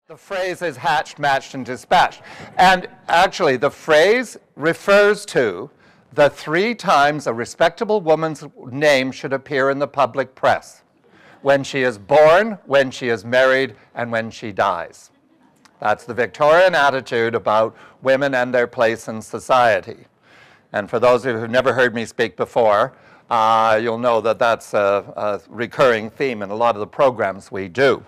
The phrase is hatched, matched, and dispatched. And actually, the phrase refers to the 3 times a respectable woman's name should appear in the public press: when she is born, when she is married, and when she dies. That's the Victorian attitude about women and their place in society. And for those of you who've never heard me speak before, you'll know that that's a recurring theme in a lot of the programs we do.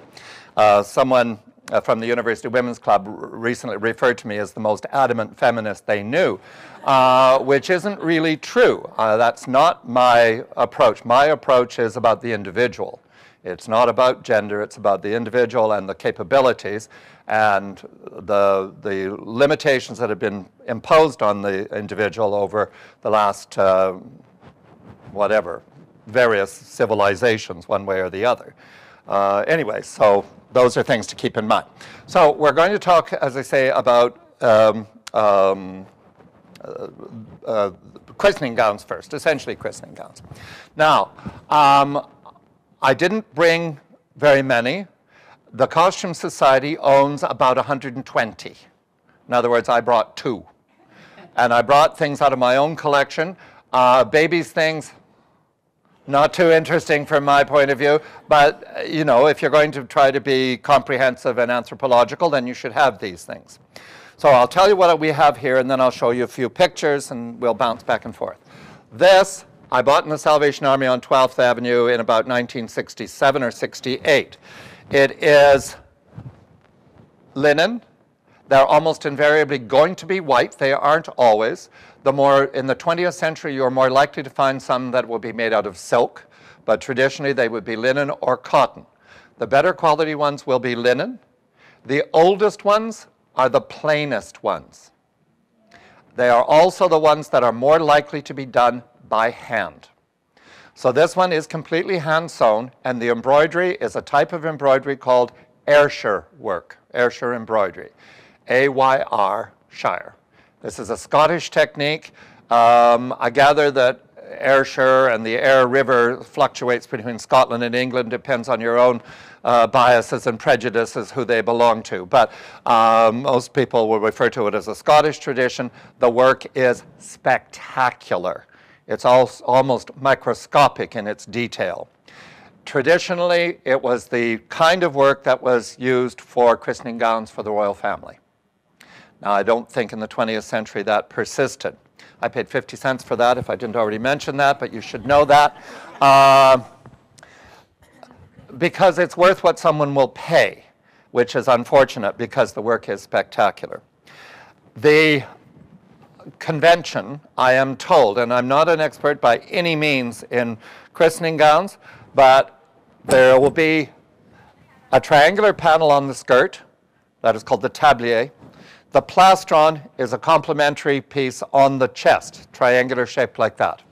Someone from the University Women's Club recently referred to me as the most adamant feminist they knew, which isn't really true. That's not my approach. My approach is about the individual. It's not about gender, it's about the individual and the capabilities and the limitations that have been imposed on the individual over the last, various civilizations, one way or the other. Anyway, so those are things to keep in mind. So we're going to talk, as I say, about christening gowns first, essentially christening gowns. Now, I didn't bring very many. The Costume Society owns about 120. In other words, I brought 2. And I brought things out of my own collection. Babies' things, not too interesting from my point of view, but you know, if you're going to try to be comprehensive and anthropological, then you should have these things. So I'll tell you what we have here, and then I'll show you a few pictures, and we'll bounce back and forth. This I bought in the Salvation Army on 12th Avenue in about 1967 or 68. It is linen. They're almost invariably going to be white. They aren't always. In the 20th century, you're more likely to find some that will be made out of silk, but traditionally they would be linen or cotton. The better quality ones will be linen. The oldest ones are the plainest ones. They are also the ones that are more likely to be done by hand. So this one is completely hand sewn, and the embroidery is a type of embroidery called Ayrshire work, Ayrshire embroidery, A-Y-R, Shire. This is a Scottish technique. I gather that Ayrshire and the Ayr River fluctuates between Scotland and England, depends on your own biases and prejudices who they belong to. But most people will refer to it as a Scottish tradition. The work is spectacular. It's almost microscopic in its detail. Traditionally, it was the kind of work that was used for christening gowns for the royal family. Now, I don't think in the 20th century that persisted. I paid 50 cents for that, if I didn't already mention that, but you should know that. Because it's worth what someone will pay, which is unfortunate because the work is spectacular. The convention, I am told, and I'm not an expert by any means in christening gowns, but there will be a triangular panel on the skirt that is called the tablier. The plastron is a complementary piece on the chest, triangular shaped like that.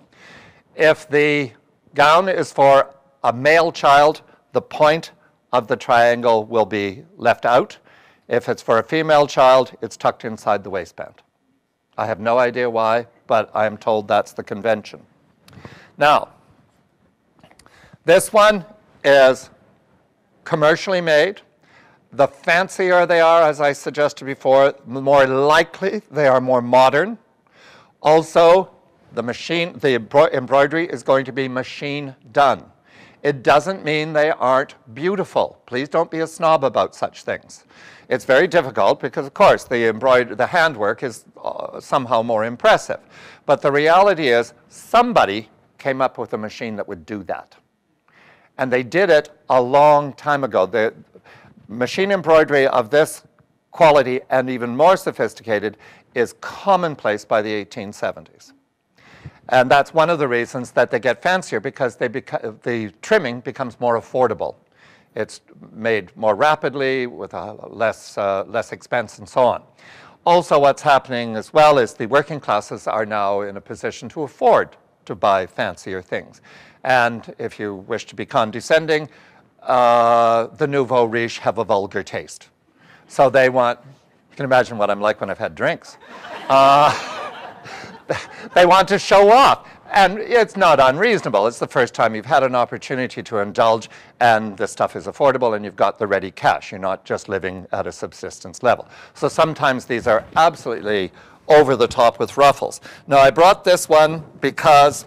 If the gown is for a male child, the point of the triangle will be left out. If it's for a female child, it's tucked inside the waistband. I have no idea why, but I am told that's the convention. Now, this one is commercially made. The fancier they are, as I suggested before, the more likely they are more modern. Also, the embroidery is going to be machine done. It doesn't mean they aren't beautiful. Please don't be a snob about such things. It's very difficult because, of course, the handwork is somehow more impressive. But the reality is somebody came up with a machine that would do that. And they did it a long time ago. The machine embroidery of this quality and even more sophisticated is commonplace by the 1870s. And that's one of the reasons that they get fancier, because the trimming becomes more affordable. It's made more rapidly with less expense and so on. Also, what's happening as well is the working classes are now in a position to afford to buy fancier things. And if you wish to be condescending, the nouveau riche have a vulgar taste. So they want, you can imagine what I'm like when I've had drinks. They want to show off. And it's not unreasonable. It's the first time you've had an opportunity to indulge, and the stuff is affordable, and you've got the ready cash. You're not just living at a subsistence level. So sometimes these are absolutely over the top with ruffles. Now, I brought this one because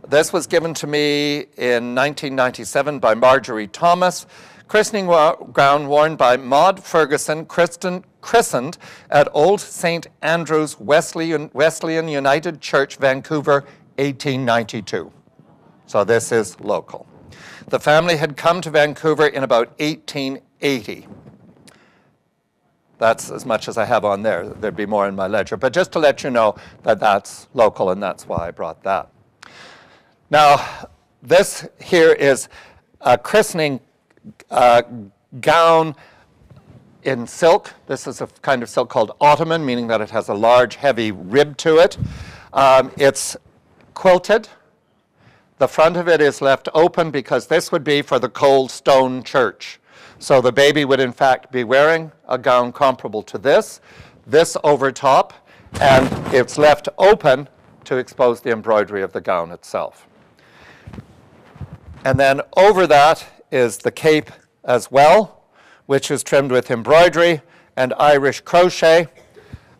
this was given to me in 1997 by Marjorie Thomas. Christening gown worn by Maud Ferguson, christened at Old St. Andrew's Wesleyan United Church, Vancouver, 1892. So this is local. The family had come to Vancouver in about 1880. That's as much as I have on there. There'd be more in my ledger. But just to let you know that that's local, and that's why I brought that. Now, this here is a christening gown in silk. This is a kind of silk called ottoman, meaning that it has a large, heavy rib to it. It's quilted. The front of it is left open because this would be for the cold stone church. So the baby would, in fact, be wearing a gown comparable to this over top, and it's left open to expose the embroidery of the gown itself. And then over that is the cape as well, which is trimmed with embroidery and Irish crochet.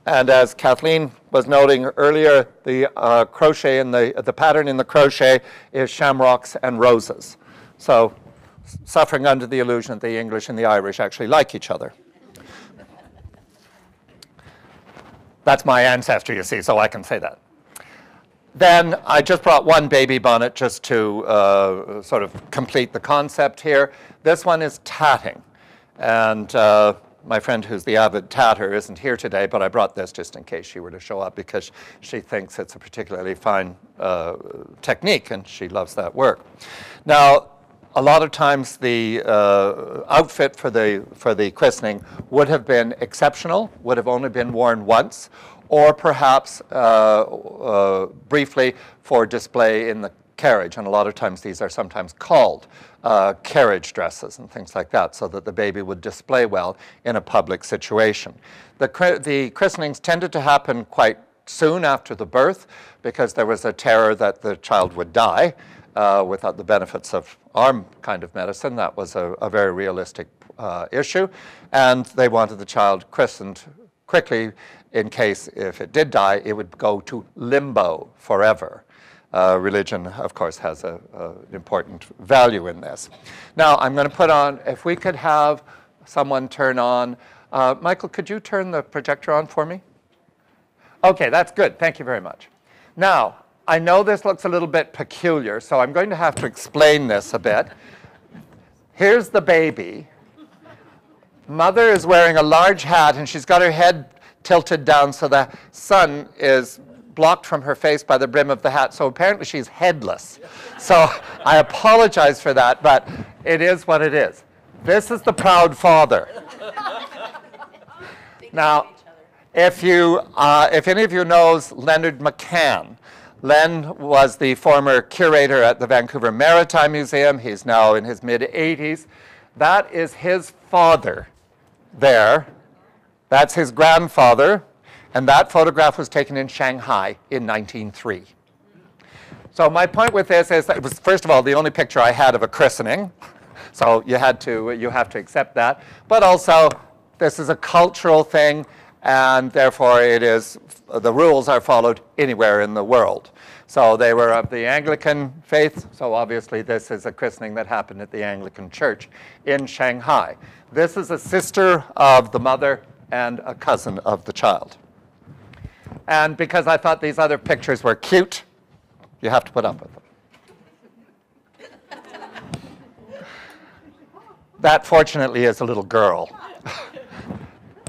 And as Kathleen was noting earlier, the crochet in the pattern in the crochet is shamrocks and roses. So suffering under the illusion that the English and the Irish actually like each other. That's my ancestry, you see, so I can say that. Then I just brought one baby bonnet just to sort of complete the concept here. This one is tatting. And my friend who's the avid tatter isn't here today, but I brought this just in case she were to show up because she thinks it's a particularly fine technique and she loves that work. Now, a lot of times the outfit for the christening would have been exceptional, would have only been worn once, or perhaps briefly for display in the carriage. And a lot of times these are sometimes called carriage dresses and things like that, so that the baby would display well in a public situation. The christenings tended to happen quite soon after the birth because there was a terror that the child would die without the benefits of our kind of medicine. That was a very realistic issue. And they wanted the child christened quickly in case if it did die, it would go to limbo forever. Religion, of course, has an important value in this. Now, I'm going to put on, if we could have someone turn on, Michael, could you turn the projector on for me? Okay, that's good. Thank you very much. Now, I know this looks a little bit peculiar, so I'm going to have to explain this a bit. Here's the baby. Mother is wearing a large hat, and she's got her head tilted down so the sun is blocked from her face by the brim of the hat, so apparently she's headless. So I apologize for that, but it is what it is. This is the proud father. Now, if any of you knows Leonard McCann, Len was the former curator at the Vancouver Maritime Museum. He's now in his mid-80s. That is his father there. That's his grandfather. And that photograph was taken in Shanghai in 1903. So my point with this is that it was, first of all, the only picture I had of a christening. So you have to accept that. But also, this is a cultural thing, and therefore the rules are followed anywhere in the world. So they were of the Anglican faith, so obviously this is a christening that happened at the Anglican Church in Shanghai. This is a sister of the mother and a cousin of the child. And because I thought these other pictures were cute, you have to put up with them. That, fortunately, is a little girl.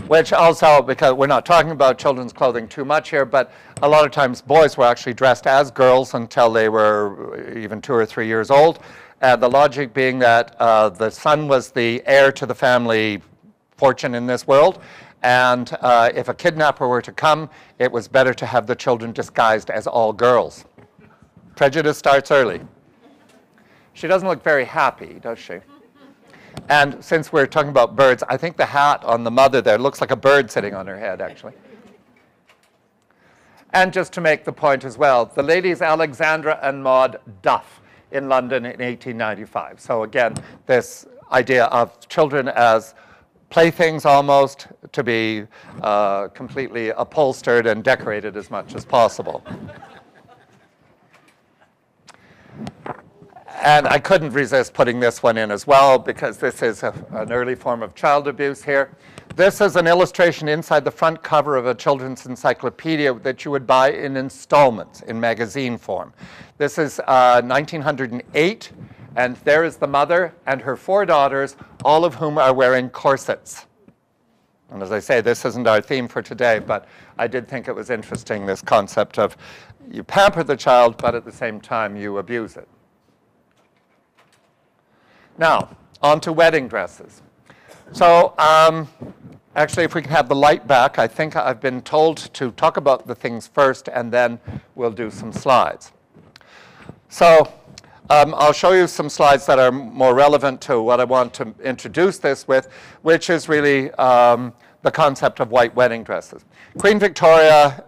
Which also, because we're not talking about children's clothing too much here, but a lot of times boys were actually dressed as girls until they were even 2 or 3 years old. The logic being that the son was the heir to the family fortune in this world. And if a kidnapper were to come, it was better to have the children disguised as all girls. Prejudice starts early. She doesn't look very happy, does she? And since we're talking about birds, I think the hat on the mother there looks like a bird sitting on her head, actually. And just to make the point as well, the ladies Alexandra and Maud Duff in London in 1895. So again, this idea of children as playthings almost, to be completely upholstered and decorated as much as possible. And I couldn't resist putting this one in as well, because this is an early form of child abuse here. This is an illustration inside the front cover of a children's encyclopedia that you would buy in installments in magazine form. This is 1908, and there is the mother and her 4 daughters, all of whom are wearing corsets. And as I say, this isn't our theme for today, but I did think it was interesting, this concept of you pamper the child, but at the same time you abuse it. Now, on to wedding dresses. So actually, if we can have the light back, I think I've been told to talk about the things first, and then we'll do some slides. So I'll show you some slides that are more relevant to what I want to introduce this with, which is really the concept of white wedding dresses. Queen Victoria,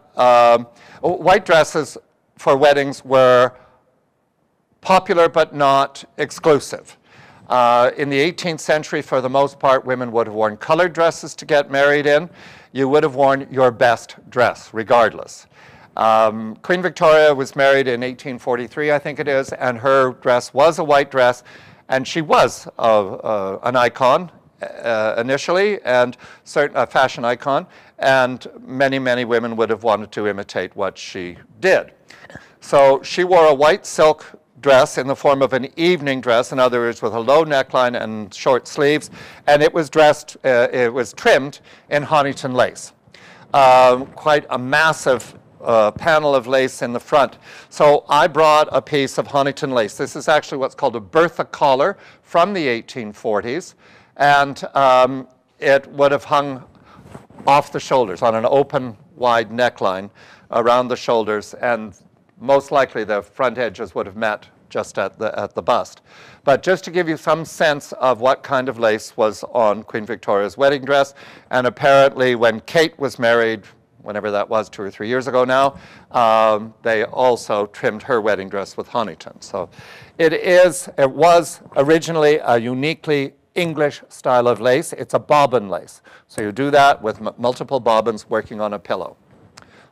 white dresses for weddings were popular but not exclusive. In the 18th century, for the most part, women would have worn colored dresses to get married in. You would have worn your best dress, regardless. Queen Victoria was married in 1843, I think it is, and her dress was a white dress, and she was an icon initially, and a fashion icon, and many, many women would have wanted to imitate what she did. So she wore a white silk dress in the form of an evening dress, in other words, with a low neckline and short sleeves, and it was trimmed in Honiton lace. Quite a massive panel of lace in the front. So I brought a piece of Honiton lace. This is actually what's called a Bertha collar from the 1840s, and it would have hung off the shoulders on an open, wide neckline around the shoulders, and most likely the front edges would have met just at the bust. But just to give you some sense of what kind of lace was on Queen Victoria's wedding dress, and apparently when Kate was married, whenever that was, 2 or 3 years ago now, they also trimmed her wedding dress with Honiton. So it was originally a uniquely English style of lace. It's a bobbin lace. So you do that with multiple bobbins working on a pillow.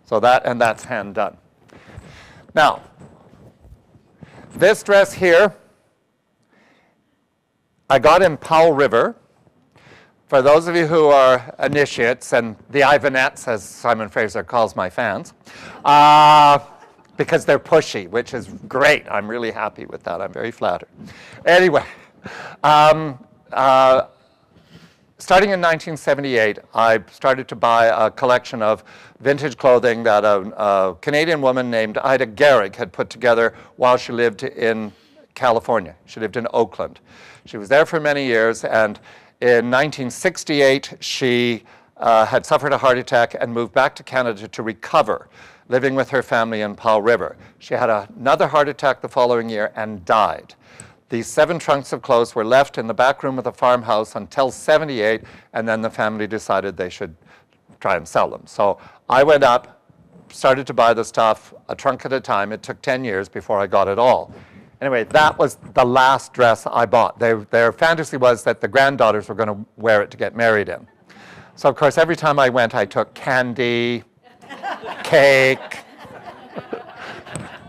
So that's hand done. Now, this dress here, I got in Powell River. For those of you who are initiates, and the Ivanettes, as Simon Fraser calls my fans, because they're pushy, which is great. I'm really happy with that. I'm very flattered. Anyway, starting in 1978, I started to buy a collection of vintage clothing that a Canadian woman named Ida Gehrig had put together while she lived in California. She lived in Oakland. She was there for many years, and in 1968, she had suffered a heart attack and moved back to Canada to recover, living with her family in Powell River. She had another heart attack the following year and died. These 7 trunks of clothes were left in the back room of the farmhouse until 78, and then the family decided they should try and sell them. So I went up, started to buy the stuff, a trunk at a time. It took 10 years before I got it all. Anyway, that was the last dress I bought. Their fantasy was that the granddaughters were going to wear it to get married in. So, of course, every time I went, I took candy, cake,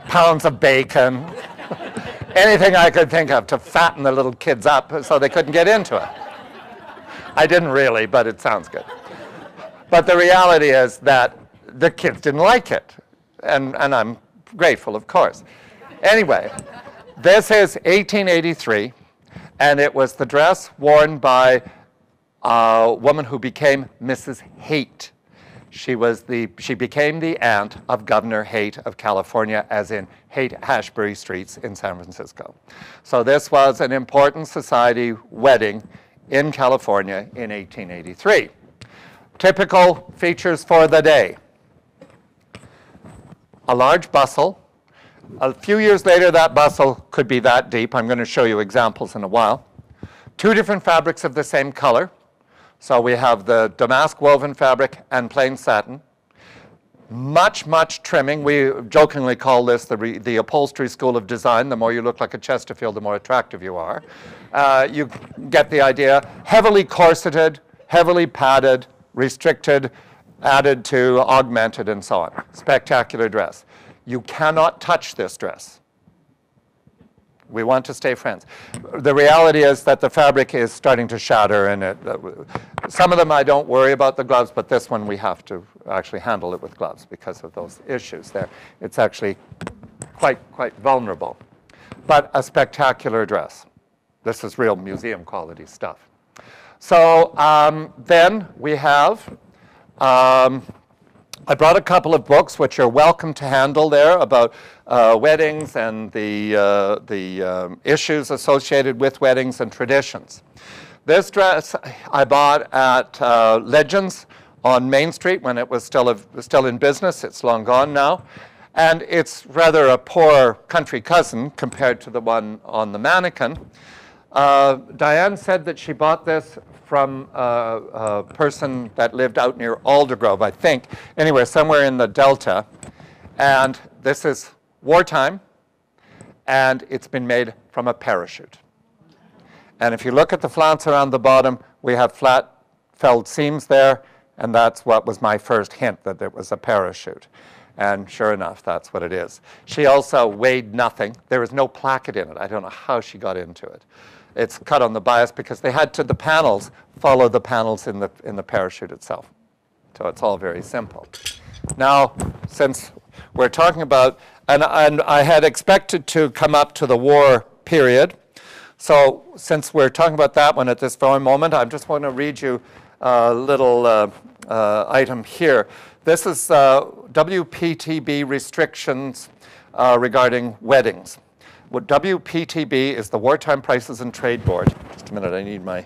pounds of bacon, anything I could think of to fatten the little kids up so they couldn't get into it. I didn't really, but it sounds good. But the reality is that the kids didn't like it, and I'm grateful, of course. Anyway, this is 1883, and it was the dress worn by a woman who became Mrs. Haight. She became the aunt of Governor Haight of California, as in Haight-Ashbury streets in San Francisco. So this was an important society wedding in California in 1883. Typical features for the day: a large bustle. A few years later, that bustle could be that deep. I'm going to show you examples in a while. 2 different fabrics of the same color. So we have the damask woven fabric and plain satin. Much, much trimming. We jokingly call this the upholstery school of design. The more you look like a Chesterfield, the more attractive you are. You get the idea. Heavily corseted, heavily padded, restricted, added to, augmented, and so on. Spectacular dress. You cannot touch this dress. We want to stay friends. The reality is that the fabric is starting to shatter, and some of them I don't worry about the gloves, but this one we have to actually handle it with gloves because of those issues there. It's actually quite vulnerable, but a spectacular dress. This is real museum quality stuff. So then we have, I brought a couple of books which you're welcome to handle there about weddings and the issues associated with weddings and traditions. This dress I bought at Legends on Main Street when it was still in business. It's long gone now. And it's rather a poor country cousin compared to the one on the mannequin. Diane said that she bought this from a person that lived out near Aldergrove, I think, anywhere somewhere in the Delta. And this is wartime, and it's been made from a parachute. And if you look at the flounce around the bottom, we have flat felled seams there, and that's what was my first hint that it was a parachute. And sure enough, that's what it is. She also weighed nothing. There was no placket in it. I don't know how she got into it. It's cut on the bias because they had to, the panels, follow the panels in the parachute itself. So it's all very simple. Now, since we're talking about, and I had expected to come up to the war period. So since we're talking about that one at this very moment, I just want to read you a little item here. This is WPTB restrictions regarding weddings. What WPTB is the Wartime Prices and Trade Board. Just a minute, I need my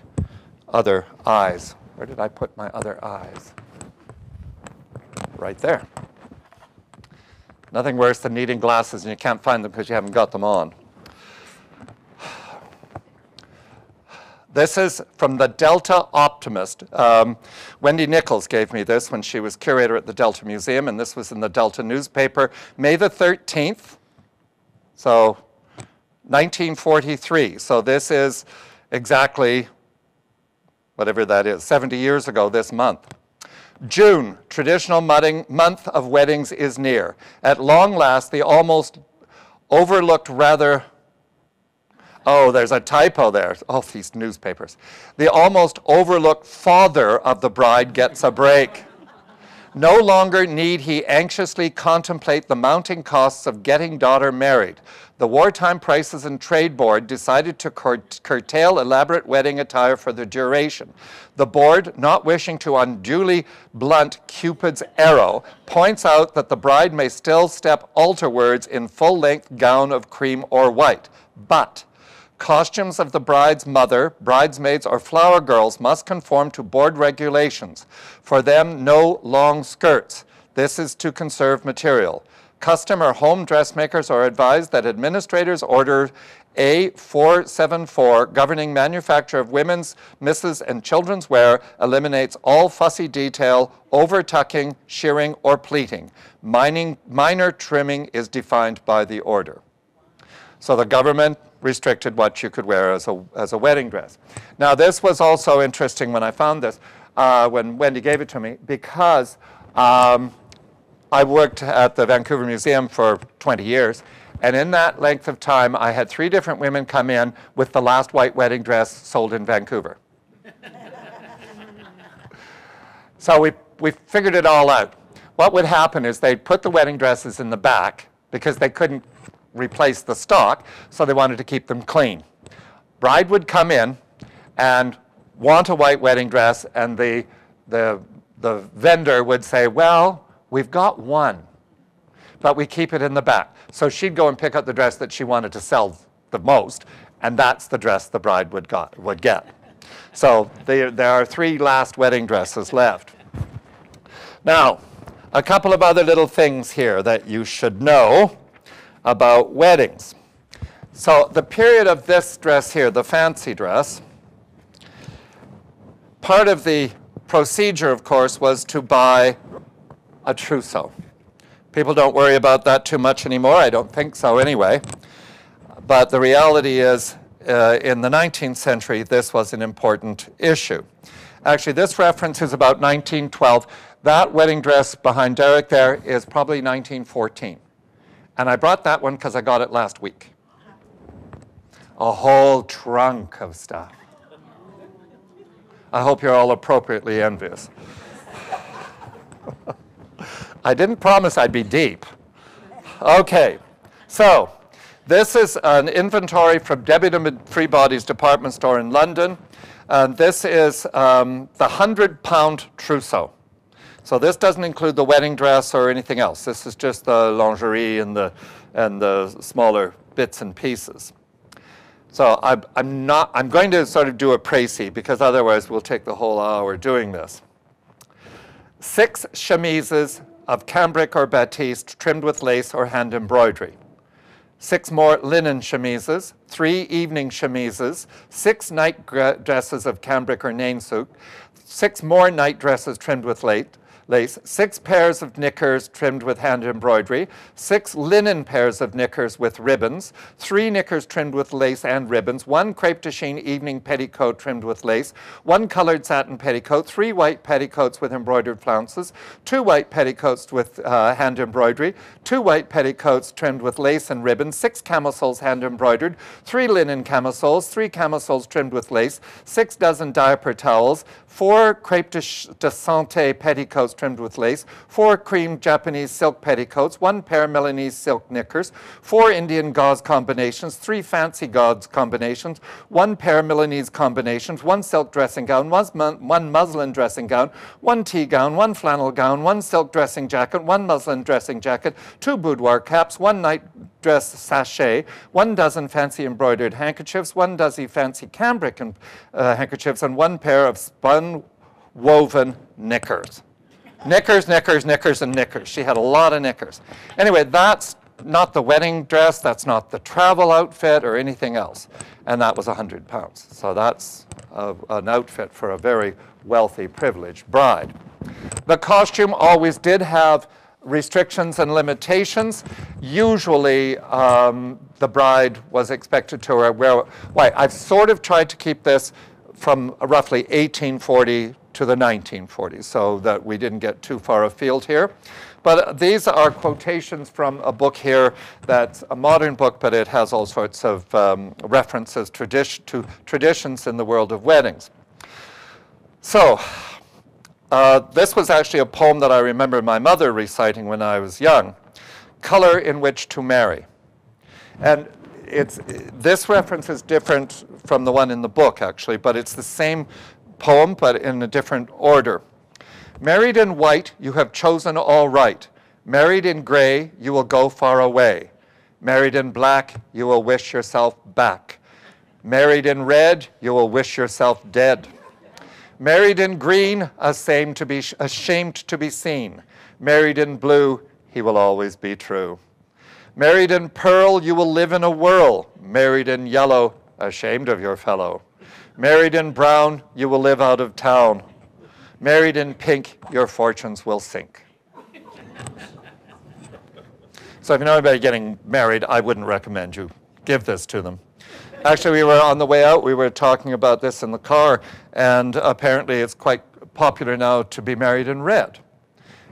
other eyes. Where did I put my other eyes? Right there. Nothing worse than needing glasses and you can't find them because you haven't got them on. This is from the Delta Optimist. Wendy Nichols gave me this when she was curator at the Delta Museum, and this was in the Delta newspaper, May the 13th. So 1943. So this is exactly, whatever that is, 70 years ago this month. June, traditional month of weddings is near. At long last, the almost overlooked rather, oh, there's a typo there. Oh, these newspapers. The almost overlooked father of the bride gets a break. No longer need he anxiously contemplate the mounting costs of getting daughter married. The Wartime Prices and Trade Board decided to curtail elaborate wedding attire for the duration. The board, not wishing to unduly blunt Cupid's arrow, points out that the bride may still step altarwards in full-length gown of cream or white, but costumes of the bride's mother, bridesmaids, or flower girls must conform to board regulations. For them, no long skirts. This is to conserve material. Custom or home dressmakers are advised that administrators order A474 governing manufacture of women's, misses, and children's wear eliminates all fussy detail, over-tucking, shearing, or pleating. Minor trimming is defined by the order. So the government restricted what you could wear as a wedding dress. Now this was also interesting when I found this, when Wendy gave it to me, because I worked at the Vancouver Museum for 20 years, and in that length of time, I had 3 different women come in with the last white wedding dress sold in Vancouver. So we figured it all out. What would happen is they'd put the wedding dresses in the back because they couldn't replace the stock, so they wanted to keep them clean. Bride would come in and want a white wedding dress, and the vendor would say, well, we've got one, but we keep it in the back. So she'd go and pick up the dress that she wanted to sell the most, and that's the dress the bride would get. So there are 3 last wedding dresses left. Now, a couple of other little things here that you should know about weddings. So the period of this dress here, the fancy dress, part of the procedure, of course, was to buy a trousseau. People don't worry about that too much anymore. I don't think so anyway. But the reality is, in the 19th century, this was an important issue. Actually, this reference is about 1912. That wedding dress behind Derek there is probably 1914. And I brought that one because I got it last week. A whole trunk of stuff. I hope you're all appropriately envious. I didn't promise I'd be deep. Okay, so this is an inventory from Debbie Freebody's department store in London. This is the 100-pound trousseau. So this doesn't include the wedding dress or anything else. This is just the lingerie and the smaller bits and pieces. So I'm going to sort of do a précis because otherwise we'll take the whole hour doing this. 6 chemises of cambric or batiste trimmed with lace or hand embroidery. 6 more linen chemises, 3 evening chemises, 6 night dresses of cambric or nainsook, 6 more night dresses trimmed with lace, 6 pairs of knickers trimmed with hand embroidery, 6 linen pairs of knickers with ribbons, 3 knickers trimmed with lace and ribbons, 1 crepe de chine evening petticoat trimmed with lace, 1 colored satin petticoat, 3 white petticoats with embroidered flounces, 2 white petticoats with hand embroidery, 2 white petticoats trimmed with lace and ribbons, 6 camisoles hand embroidered, 3 linen camisoles, 3 camisoles trimmed with lace, 6 dozen diaper towels, 4 crepe de santé petticoats trimmed with lace, 4 cream Japanese silk petticoats, 1 pair Milanese silk knickers, 4 Indian gauze combinations, 3 fancy gauze combinations, 1 pair Milanese combinations, 1 silk dressing gown, 1 muslin dressing gown, 1 tea gown, 1 flannel gown, 1 silk dressing jacket, 1 muslin dressing jacket, 2 boudoir caps, 1 night dress sachet, 1 dozen fancy embroidered handkerchiefs, 1 dozen fancy cambric handkerchiefs, and 1 pair of spun woven knickers. Knickers, knickers, knickers, and knickers. She had a lot of knickers. Anyway, that's not the wedding dress, that's not the travel outfit or anything else. And that was 100 pounds. So that's an outfit for a very wealthy, privileged bride. The costume always did have restrictions and limitations. Usually, the bride was expected to wear white. I've sort of tried to keep this from roughly 1840 to the 1940s, so that we didn't get too far afield here. But these are quotations from a book here that's a modern book, but it has all sorts of references to traditions in the world of weddings. So, this was actually a poem that I remember my mother reciting when I was young. Color in which to marry. And this reference is different from the one in the book, actually, but it's the same poem, but in a different order. Married in white, you have chosen all right. Married in gray, you will go far away. Married in black, you will wish yourself back. Married in red, you will wish yourself dead. Married in green, ashamed to be seen. Married in blue, he will always be true. Married in pearl, you will live in a whirl. Married in yellow, ashamed of your fellow. Married in brown, you will live out of town. Married in pink, your fortunes will sink. So if you know anybody getting married, I wouldn't recommend you give this to them. Actually, we were on the way out, we were talking about this in the car, and apparently it's quite popular now to be married in red.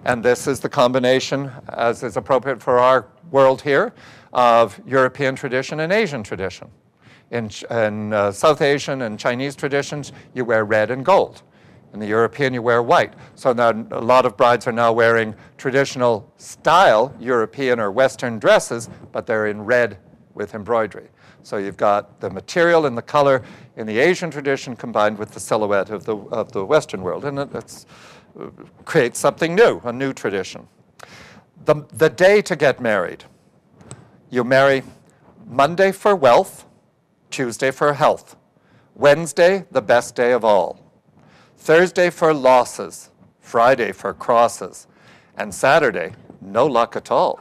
And this is the combination, as is appropriate for our world here, of European tradition and Asian tradition. In South Asian and Chinese traditions, you wear red and gold. In the European, you wear white. So now a lot of brides are now wearing traditional style European or Western dresses, but they're in red with embroidery. So you've got the material and the color in the Asian tradition combined with the silhouette of the Western world. And it creates something new, a new tradition. The day to get married. You marry Monday for wealth, Tuesday for health, Wednesday, the best day of all, Thursday for losses, Friday for crosses, and Saturday, no luck at all.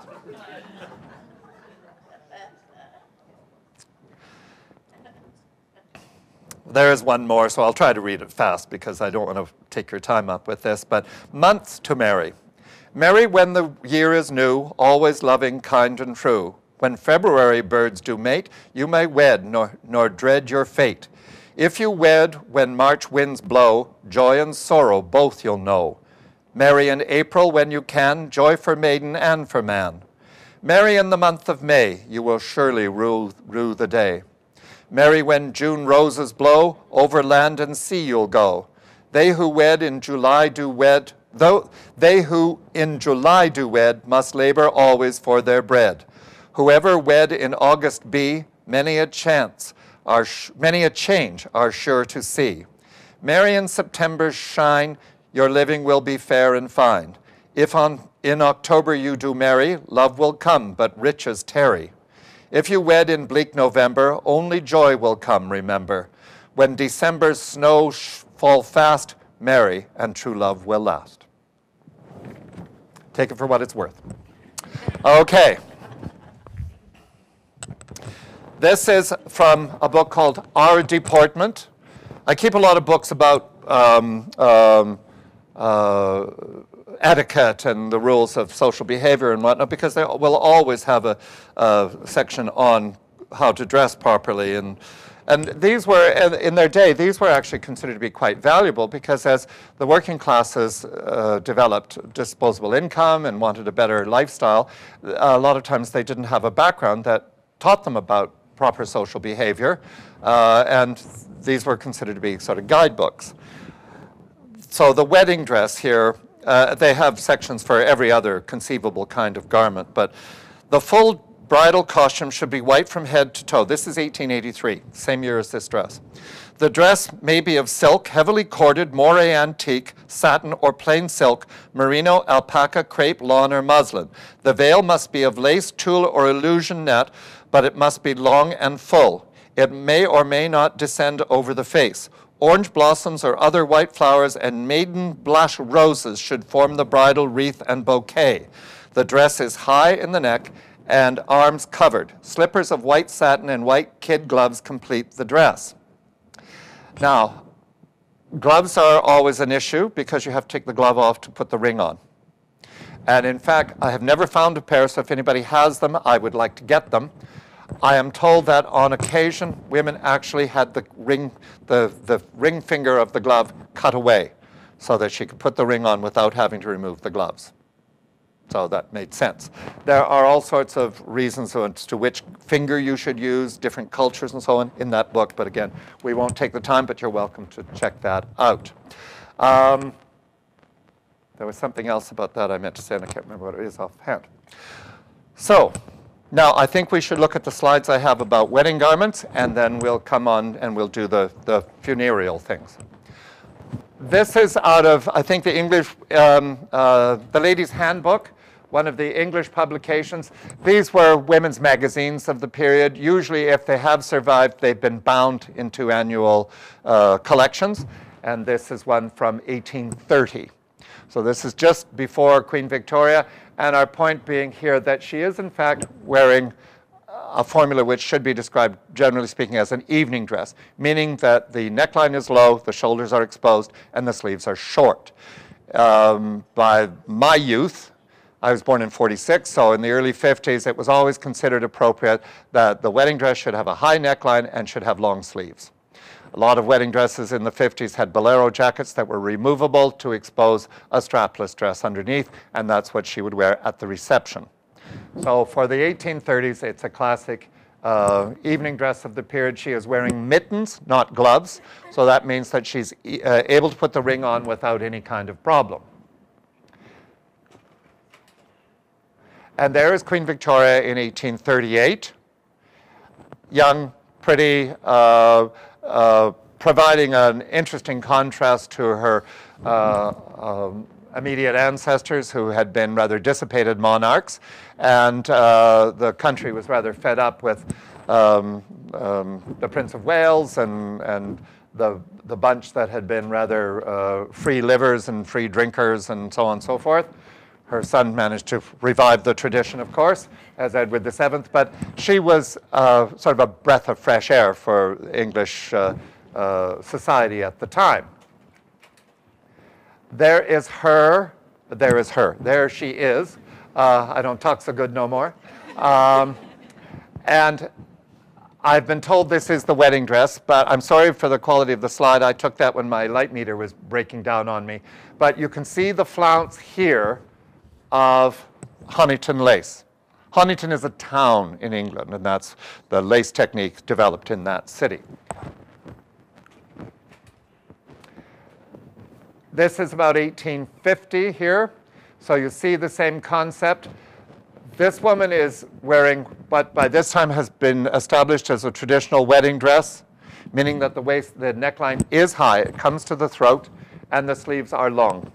There is one more, so I'll try to read it fast because I don't want to take your time up with this, but months to marry. Merry when the year is new, always loving, kind, and true. When February birds do mate, you may wed, nor dread your fate. If you wed when March winds blow, joy and sorrow both you'll know. Merry in April when you can, joy for maiden and for man. Merry in the month of May, you will surely rue the day. Merry when June roses blow, over land and sea you'll go. They who wed in July do wed, though they who in July do wed must labor always for their bread. Whoever wed in August be, many a change are sure to see. Merry in September's shine, your living will be fair and fine. If in October you do marry, love will come, but riches tarry. If you wed in bleak November, only joy will come, remember. When December's snow fall fast, merry and true love will last. Take it for what it's worth. Okay. This is from a book called Our Deportment. I keep a lot of books about etiquette and the rules of social behavior and whatnot, because they will always have a section on how to dress properly. And these were, in their day, these were actually considered to be quite valuable, because as the working classes developed disposable income and wanted a better lifestyle, a lot of times they didn't have a background that taught them about proper social behavior, and these were considered to be sort of guidebooks. So the wedding dress here, they have sections for every other conceivable kind of garment, but the full bridal costume should be white from head to toe. This is 1883, same year as this dress. The dress may be of silk, heavily corded, moire antique, satin, or plain silk, merino, alpaca, crepe, lawn, or muslin. The veil must be of lace, tulle, or illusion net, but it must be long and full. It may or may not descend over the face. Orange blossoms or other white flowers and maiden blush roses should form the bridal wreath and bouquet. The dress is high in the neck and arms covered. Slippers of white satin and white kid gloves complete the dress. Now, gloves are always an issue because you have to take the glove off to put the ring on. And in fact, I have never found a pair, so if anybody has them, I would like to get them. I am told that on occasion, women actually had the ring finger of the glove cut away so that she could put the ring on without having to remove the gloves. So that made sense. There are all sorts of reasons as to which finger you should use, different cultures and so on in that book, but again, we won't take the time, but you're welcome to check that out. There was something else about that I meant to say, and I can't remember what it is offhand. So, now, I think we should look at the slides I have about wedding garments, and then we'll come on and we'll do the funereal things. This is out of, I think, the English, the Ladies' Handbook, one of the English publications. These were women's magazines of the period. Usually, if they have survived, they've been bound into annual collections, and this is one from 1830. So this is just before Queen Victoria. And our point being here that she is, in fact, wearing a formula which should be described, generally speaking, as an evening dress, meaning that the neckline is low, the shoulders are exposed, and the sleeves are short. By my youth, I was born in '46, so in the early '50s, it was always considered appropriate that the wedding dress should have a high neckline and should have long sleeves. A lot of wedding dresses in the 50s had bolero jackets that were removable to expose a strapless dress underneath, and that's what she would wear at the reception. So for the 1830s, it's a classic evening dress of the period. She is wearing mittens, not gloves, so that means that she's able to put the ring on without any kind of problem. And there is Queen Victoria in 1838, young, pretty, providing an interesting contrast to her immediate ancestors who had been rather dissipated monarchs, and the country was rather fed up with the Prince of Wales and the bunch that had been rather free livers and free drinkers and so on and so forth. Her son managed to revive the tradition, of course, as Edward VII, but she was sort of a breath of fresh air for English society at the time. There is her there is her. There she is. I don't talk so good no more. And I've been told this is the wedding dress, but I'm sorry for the quality of the slide. I took that when my light meter was breaking down on me. But you can see the flounce here of Honiton lace. Honiton is a town in England, and that's the lace technique developed in that city. This is about 1850 here, so you see the same concept. This woman is wearing what by this time has been established as a traditional wedding dress, meaning that the neckline is high, it comes to the throat, and the sleeves are long.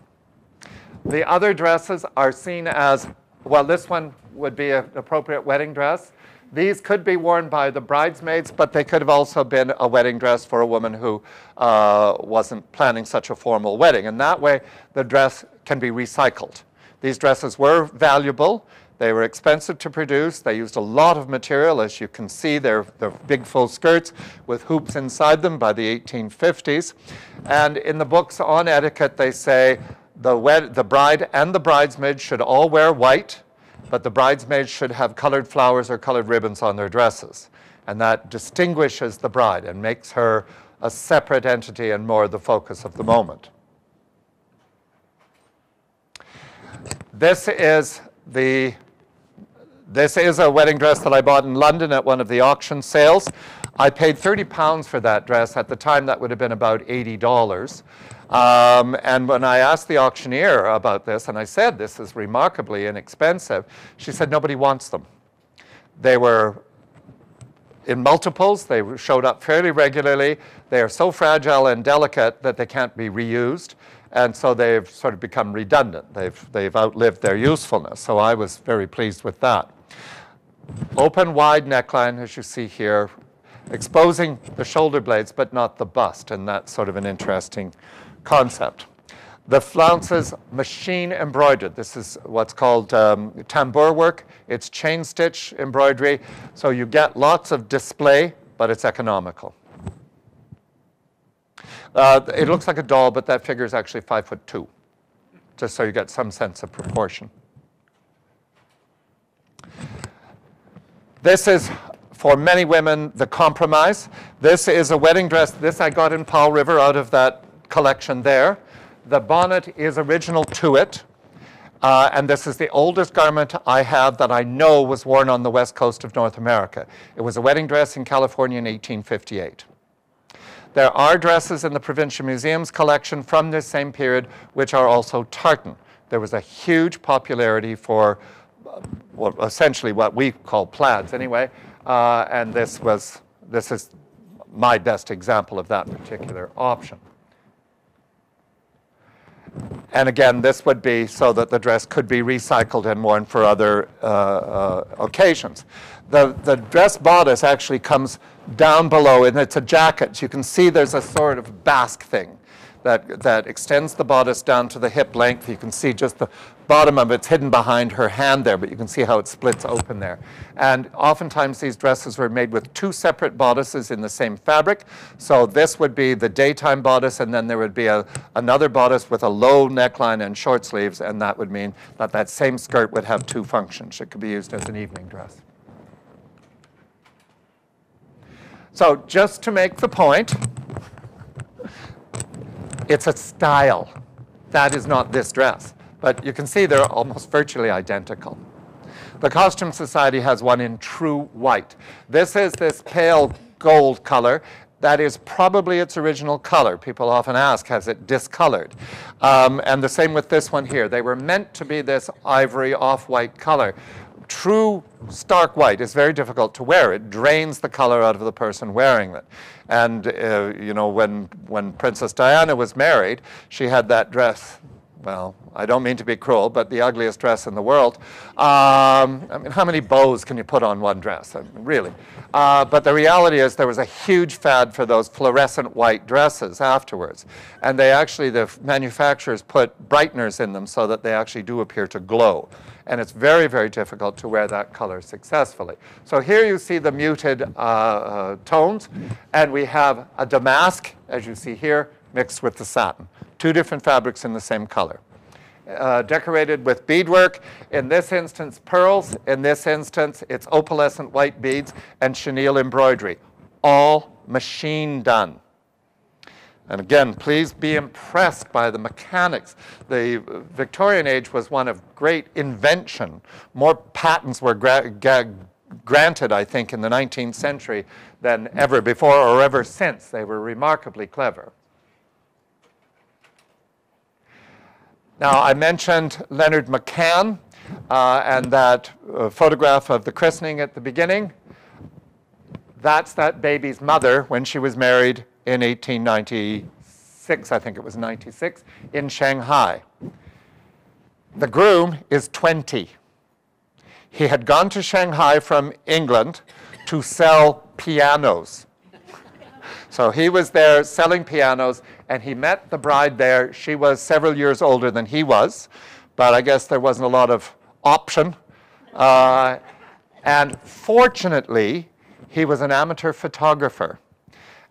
The other dresses are seen as, well, this one would be an appropriate wedding dress. These could be worn by the bridesmaids, but they could have also been a wedding dress for a woman who wasn't planning such a formal wedding. And that way, the dress can be recycled. These dresses were valuable. They were expensive to produce. They used a lot of material. As you can see, they're big full skirts with hoops inside them by the 1850s. And in the books on etiquette, they say the bride and the bridesmaid should all wear white, but the bridesmaids should have colored flowers or colored ribbons on their dresses. And that distinguishes the bride and makes her a separate entity and more the focus of the moment. This is a wedding dress that I bought in London at one of the auction sales. I paid £30 for that dress. At the time, that would have been about $80. And when I asked the auctioneer about this, and I said, this is remarkably inexpensive, she said, nobody wants them. They were in multiples. They showed up fairly regularly. They are so fragile and delicate that they can't be reused. And so they've sort of become redundant. They've outlived their usefulness. So I was very pleased with that. Open, wide neckline, as you see here, exposing the shoulder blades, but not the bust. And that's sort of an interesting concept. The flounces, machine embroidered. This is what's called tambour work. It's chain stitch embroidery. So you get lots of display, but it's economical. It looks like a doll, but that figure is actually 5'2", just so you get some sense of proportion. This is, for many women, the compromise. This is a wedding dress. This I got in Powell River out of that collection there. The bonnet is original to it, and this is the oldest garment I have that I know was worn on the west coast of North America. It was a wedding dress in California in 1858. There are dresses in the Provincial Museum's collection from this same period, which are also tartan. There was a huge popularity for, well, essentially what we call plaids anyway, and this is my best example of that particular option. And again, this would be so that the dress could be recycled and worn for other occasions. The dress bodice actually comes down below, and it's a jacket. So you can see there's a sort of basque thing that extends the bodice down to the hip length. You can see just the bottom of it's hidden behind her hand there, but you can see how it splits open there. And oftentimes these dresses were made with two separate bodices in the same fabric. So this would be the daytime bodice, and then there would be another bodice with a low neckline and short sleeves, and that would mean that that same skirt would have two functions. It could be used as an evening dress. So just to make the point, it's a style. That is not this dress. But you can see they're almost virtually identical. The Costume Society has one in true white. This is this pale gold color. That is probably its original color. People often ask, has it discolored? And the same with this one here. They were meant to be this ivory off-white color. True stark white is very difficult to wear. It drains the color out of the person wearing it. And you know, when Princess Diana was married, she had that dress. Well, I don't mean to be cruel, but the ugliest dress in the world. I mean, how many bows can you put on one dress? I mean, really. But the reality is there was a huge fad for those fluorescent white dresses afterwards. And they actually, the manufacturers put brighteners in them so that they actually do appear to glow. And it's very, very difficult to wear that color successfully. So here you see the muted tones, and we have a damask, as you see here, mixed with the satin. Two different fabrics in the same color. decorated with beadwork. In this instance, pearls. In this instance, it's opalescent white beads and chenille embroidery. All machine done. And again, please be impressed by the mechanics. The Victorian age was one of great invention. More patents were granted, I think, in the 19th century than ever before or ever since. They were remarkably clever. Now, I mentioned Leonard McCann and that photograph of the christening at the beginning. That's that baby's mother when she was married in 1896, I think it was 96, in Shanghai. The groom is 20. He had gone to Shanghai from England to sell pianos. So he was there selling pianos, and he met the bride there. She was several years older than he was, but I guess there wasn't a lot of option. And fortunately, he was an amateur photographer.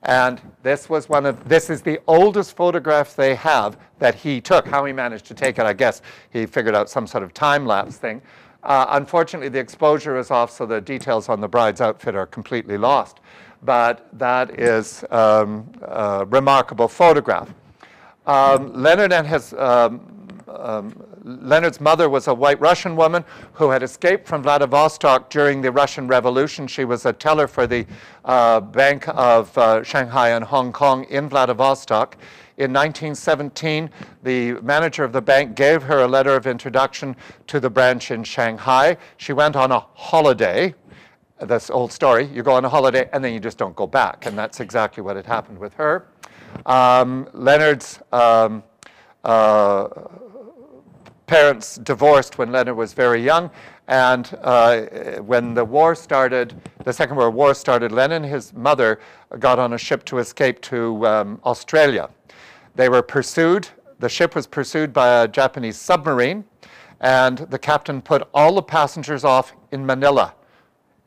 And this is the oldest photograph they have that he took. How he managed to take it, I guess he figured out some sort of time-lapse thing. Unfortunately, the exposure is off, so the details on the bride's outfit are completely lost. But that is a remarkable photograph. Leonard and his Leonard's mother was a White Russian woman who had escaped from Vladivostok during the Russian Revolution. She was a teller for the Bank of Shanghai and Hong Kong in Vladivostok. In 1917, the manager of the bank gave her a letter of introduction to the branch in Shanghai. She went on a holiday. This old story, you go on a holiday and then you just don't go back. And that's exactly what had happened with her. Leonard's parents divorced when Leonard was very young, and when the war started, the Second World War started, Leonard and his mother got on a ship to escape to Australia. They were pursued. The ship was pursued by a Japanese submarine, and the captain put all the passengers off in Manila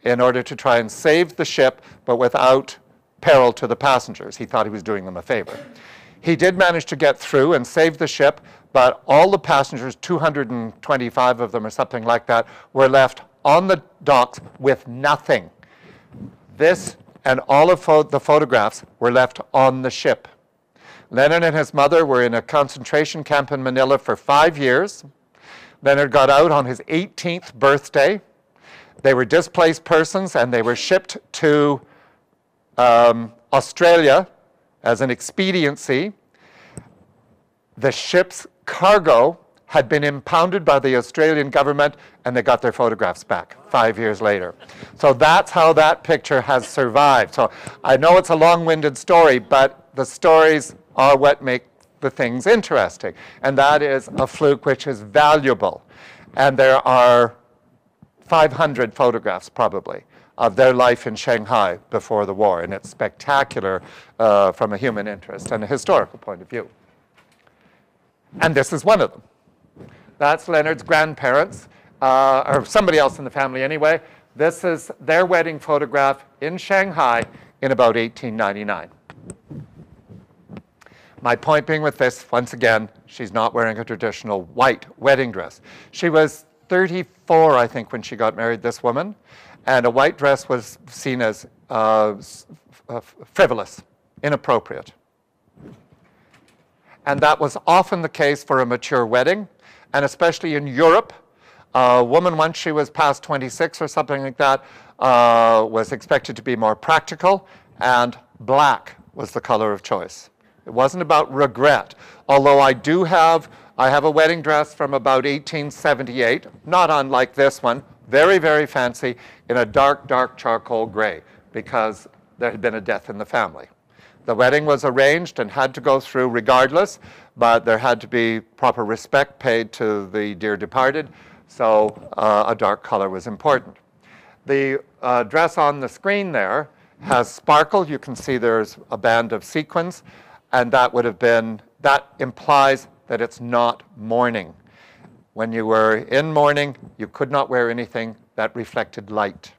in order to try and save the ship, but without peril to the passengers. He thought he was doing them a favor. He did manage to get through and save the ship, but all the passengers, 225 of them or something like that, were left on the docks with nothing. This and all of the photographs were left on the ship. Leonard and his mother were in a concentration camp in Manila for 5 years. Leonard got out on his 18th birthday. They were displaced persons, and they were shipped to Australia as an expediency. The ship's cargo had been impounded by the Australian government, and they got their photographs back 5 years later. So that's how that picture has survived. So I know it's a long-winded story, but the stories are what make the things interesting. And that is a fluke which is valuable. And there are 500 photographs, probably, of their life in Shanghai before the war. And it's spectacular from a human interest and a historical point of view. And this is one of them. That's Leonard's grandparents, or somebody else in the family anyway. This is their wedding photograph in Shanghai in about 1899. My point being with this, once again, she's not wearing a traditional white wedding dress. She was 34, I think, when she got married, this woman, and a white dress was seen as frivolous, inappropriate. And that was often the case for a mature wedding, and especially in Europe. A woman, once she was past 26 or something like that, was expected to be more practical, and black was the color of choice. It wasn't about regret, although I have a wedding dress from about 1878, not unlike this one, very, very fancy, in a dark, dark charcoal gray, because there had been a death in the family. The wedding was arranged and had to go through regardless, but there had to be proper respect paid to the dear departed, so a dark color was important. The dress on the screen there has sparkle. You can see there's a band of sequins, and that implies that it's not mourning. When you were in mourning, you could not wear anything that reflected light.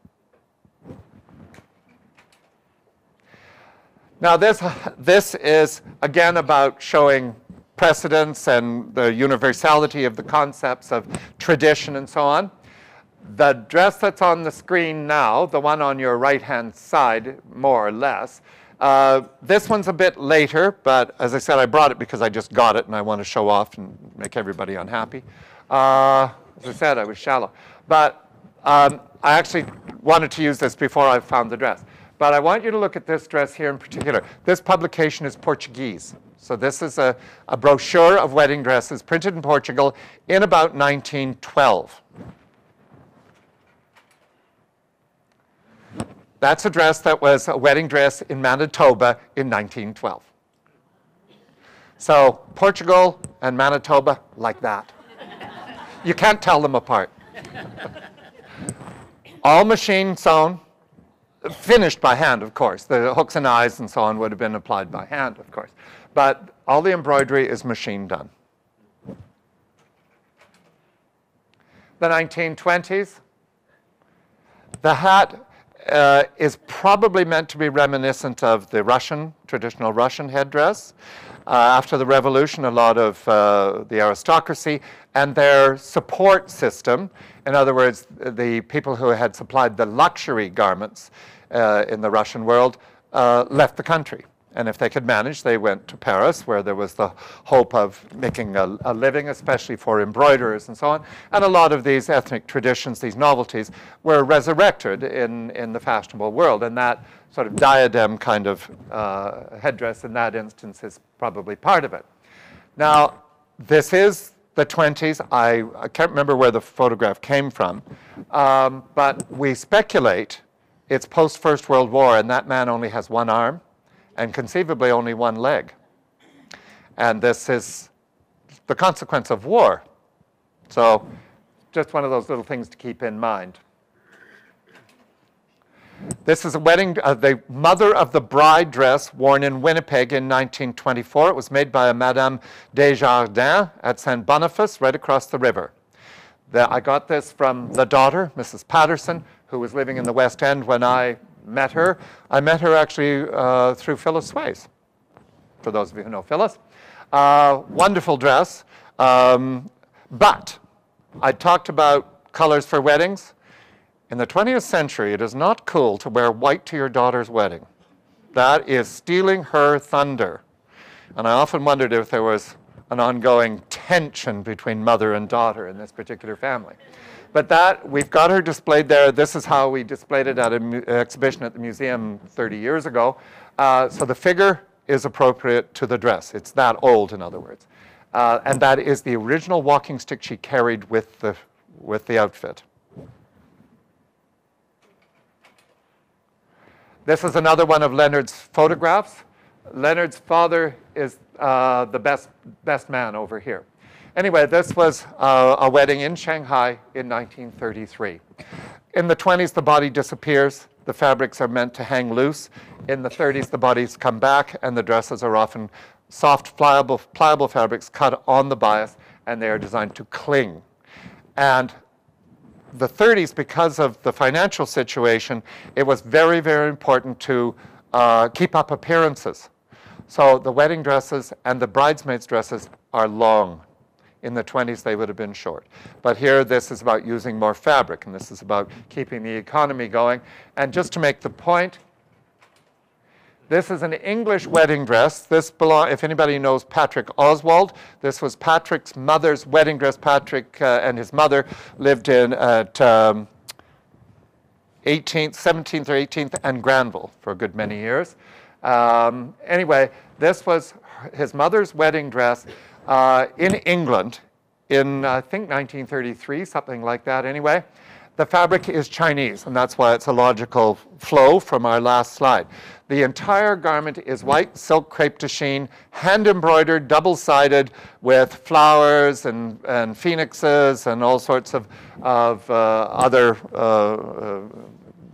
Now this is, again, about showing precedence and the universality of the concepts of tradition and so on. The dress that's on the screen now, the one on your right-hand side, more or less, this one's a bit later, but as I said, I brought it because I just got it and I want to show off and make everybody unhappy. As I said, I was shallow. But I actually wanted to use this before I found the dress. But I want you to look at this dress here in particular. This publication is Portuguese. So this is a brochure of wedding dresses printed in Portugal in about 1912. That's a dress that was a wedding dress in Manitoba in 1912. So Portugal and Manitoba, like that. You can't tell them apart. All machine sewn, finished by hand, of course. The hooks and eyes and so on would have been applied by hand, of course. But all the embroidery is machine done. The 1920s, the hat is probably meant to be reminiscent of the traditional Russian headdress. After the revolution, a lot of the aristocracy and their support system, in other words, the people who had supplied the luxury garments in the Russian world, left the country. And if they could manage, they went to Paris, where there was the hope of making a living, especially for embroiderers and so on. And a lot of these ethnic traditions, these novelties, were resurrected in the fashionable world. And that sort of diadem kind of headdress in that instance is probably part of it. Now, this is the 20s. I can't remember where the photograph came from. But we speculate it's post-First World War, and that man only has one arm, and conceivably only one leg. And this is the consequence of war. So just one of those little things to keep in mind. This is a wedding, the mother of the bride dress worn in Winnipeg in 1924. It was made by a Madame Desjardins at St. Boniface, right across the river. I got this from the daughter, Mrs. Patterson, who was living in the West End when I met her. I met her actually through Phyllis Sways, for those of you who know Phyllis. Wonderful dress. But I talked about colors for weddings. In the 20th century, it is not cool to wear white to your daughter's wedding. That is stealing her thunder. And I often wondered if there was an ongoing tension between mother and daughter in this particular family. But that, we've got her displayed there. This is how we displayed it at an exhibition at the museum 30 years ago. So the figure is appropriate to the dress. It's that old, in other words. And that is the original walking stick she carried with the outfit. This is another one of Leonard's photographs. Leonard's father is the best man over here. Anyway, this was a wedding in Shanghai in 1933. In the 20s, the body disappears. The fabrics are meant to hang loose. In the 30s, the bodies come back, and the dresses are often soft, pliable fabrics cut on the bias, and they are designed to cling. And the 30s, because of the financial situation, it was very, very important to keep up appearances. So the wedding dresses and the bridesmaids' dresses are long. In the 20s, they would have been short. But here, this is about using more fabric, and this is about keeping the economy going. And just to make the point, this is an English wedding dress. This if anybody knows Patrick Oswald, this was Patrick's mother's wedding dress. Patrick and his mother lived in at 17th or 18th and Granville for a good many years. Anyway, this was his mother's wedding dress in England in, I think, 1933, something like that anyway. The fabric is Chinese, and that's why it's a logical flow from our last slide. The entire garment is white silk crepe de chine, hand-embroidered, double-sided, with flowers and phoenixes and all sorts of other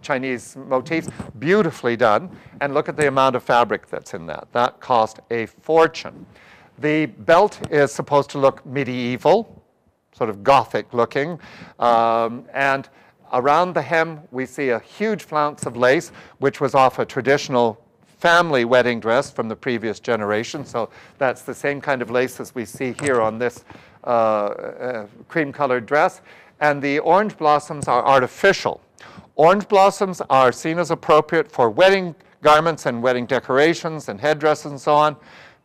Chinese motifs. Beautifully done. And look at the amount of fabric that's in that. That cost a fortune. The belt is supposed to look medieval, sort of Gothic looking. And around the hem, we see a huge flounce of lace, which was off a traditional family wedding dress from the previous generation. So that's the same kind of lace as we see here on this cream-colored dress. And the orange blossoms are artificial. Orange blossoms are seen as appropriate for wedding garments and wedding decorations and headdresses and so on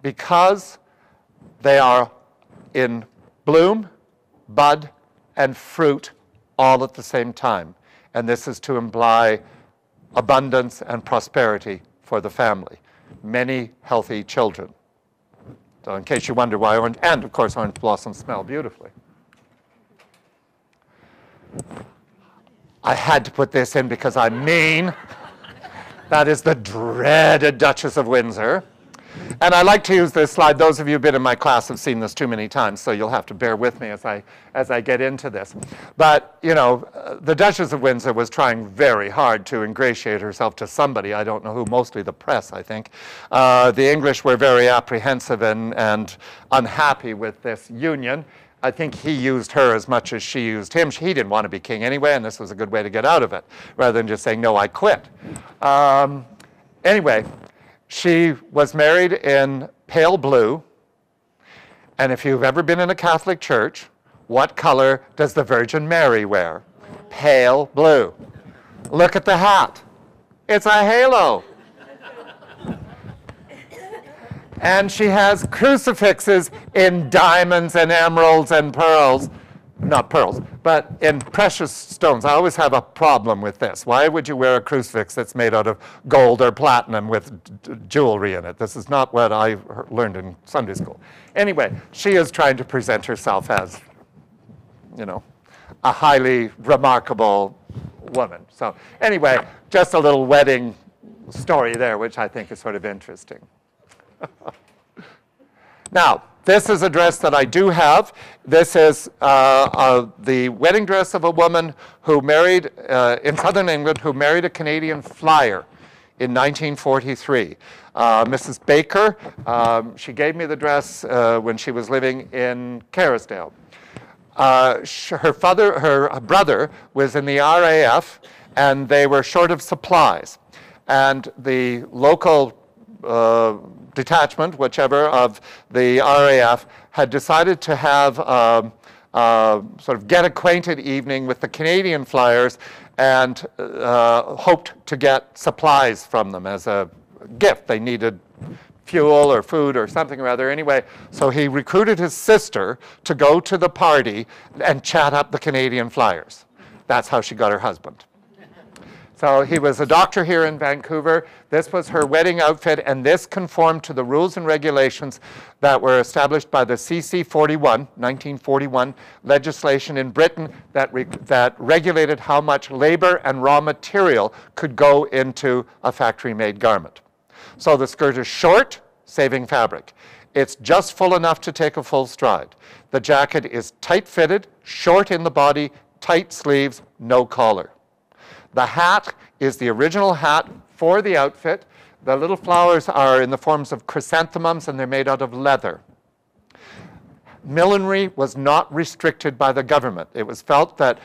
because they are in bloom, bud, and fruit all at the same time. And this is to imply abundance and prosperity for the family. Many healthy children. So in case you wonder why orange, and of course orange blossoms smell beautifully. I had to put this in because I'm mean. That is the dreaded Duchess of Windsor. And I like to use this slide. Those of you who've been in my class have seen this too many times, so you'll have to bear with me as I get into this. But, you know, the Duchess of Windsor was trying very hard to ingratiate herself to somebody. I don't know who, mostly the press, I think. The English were very apprehensive and unhappy with this union. I think he used her as much as she used him. He didn't want to be king anyway, and this was a good way to get out of it, rather than just saying, no, I quit. Anyway, she was married in pale blue. And if you've ever been in a Catholic church, what color does the Virgin Mary wear? Pale blue. Look at the hat. It's a halo. And she has crucifixes in diamonds and emeralds and pearls. Not pearls, but in precious stones. I always have a problem with this. Why would you wear a crucifix that's made out of gold or platinum with jewelry in it? This is not what I learned in Sunday school. Anyway, she is trying to present herself as, you know, a highly remarkable woman. So anyway, just a little wedding story there, which I think is sort of interesting. Now, this is a dress that I do have. This is the wedding dress of a woman who married, in southern England, who married a Canadian flyer in 1943. Mrs. Baker, she gave me the dress when she was living in Kerrisdale. Her brother was in the RAF, and they were short of supplies. And the local detachment, whichever, of the RAF had decided to have sort of get acquainted evening with the Canadian flyers and hoped to get supplies from them as a gift. They needed fuel or food or something or other. Anyway, so he recruited his sister to go to the party and chat up the Canadian flyers. That's how she got her husband. So he was a doctor here in Vancouver. This was her wedding outfit, and this conformed to the rules and regulations that were established by the CC 1941 legislation in Britain that regulated how much labor and raw material could go into a factory-made garment. So the skirt is short, saving fabric. It's just full enough to take a full stride. The jacket is tight-fitted, short in the body, tight sleeves, no collar. The hat is the original hat for the outfit. The little flowers are in the forms of chrysanthemums, and they're made out of leather. Millinery was not restricted by the government. It was felt that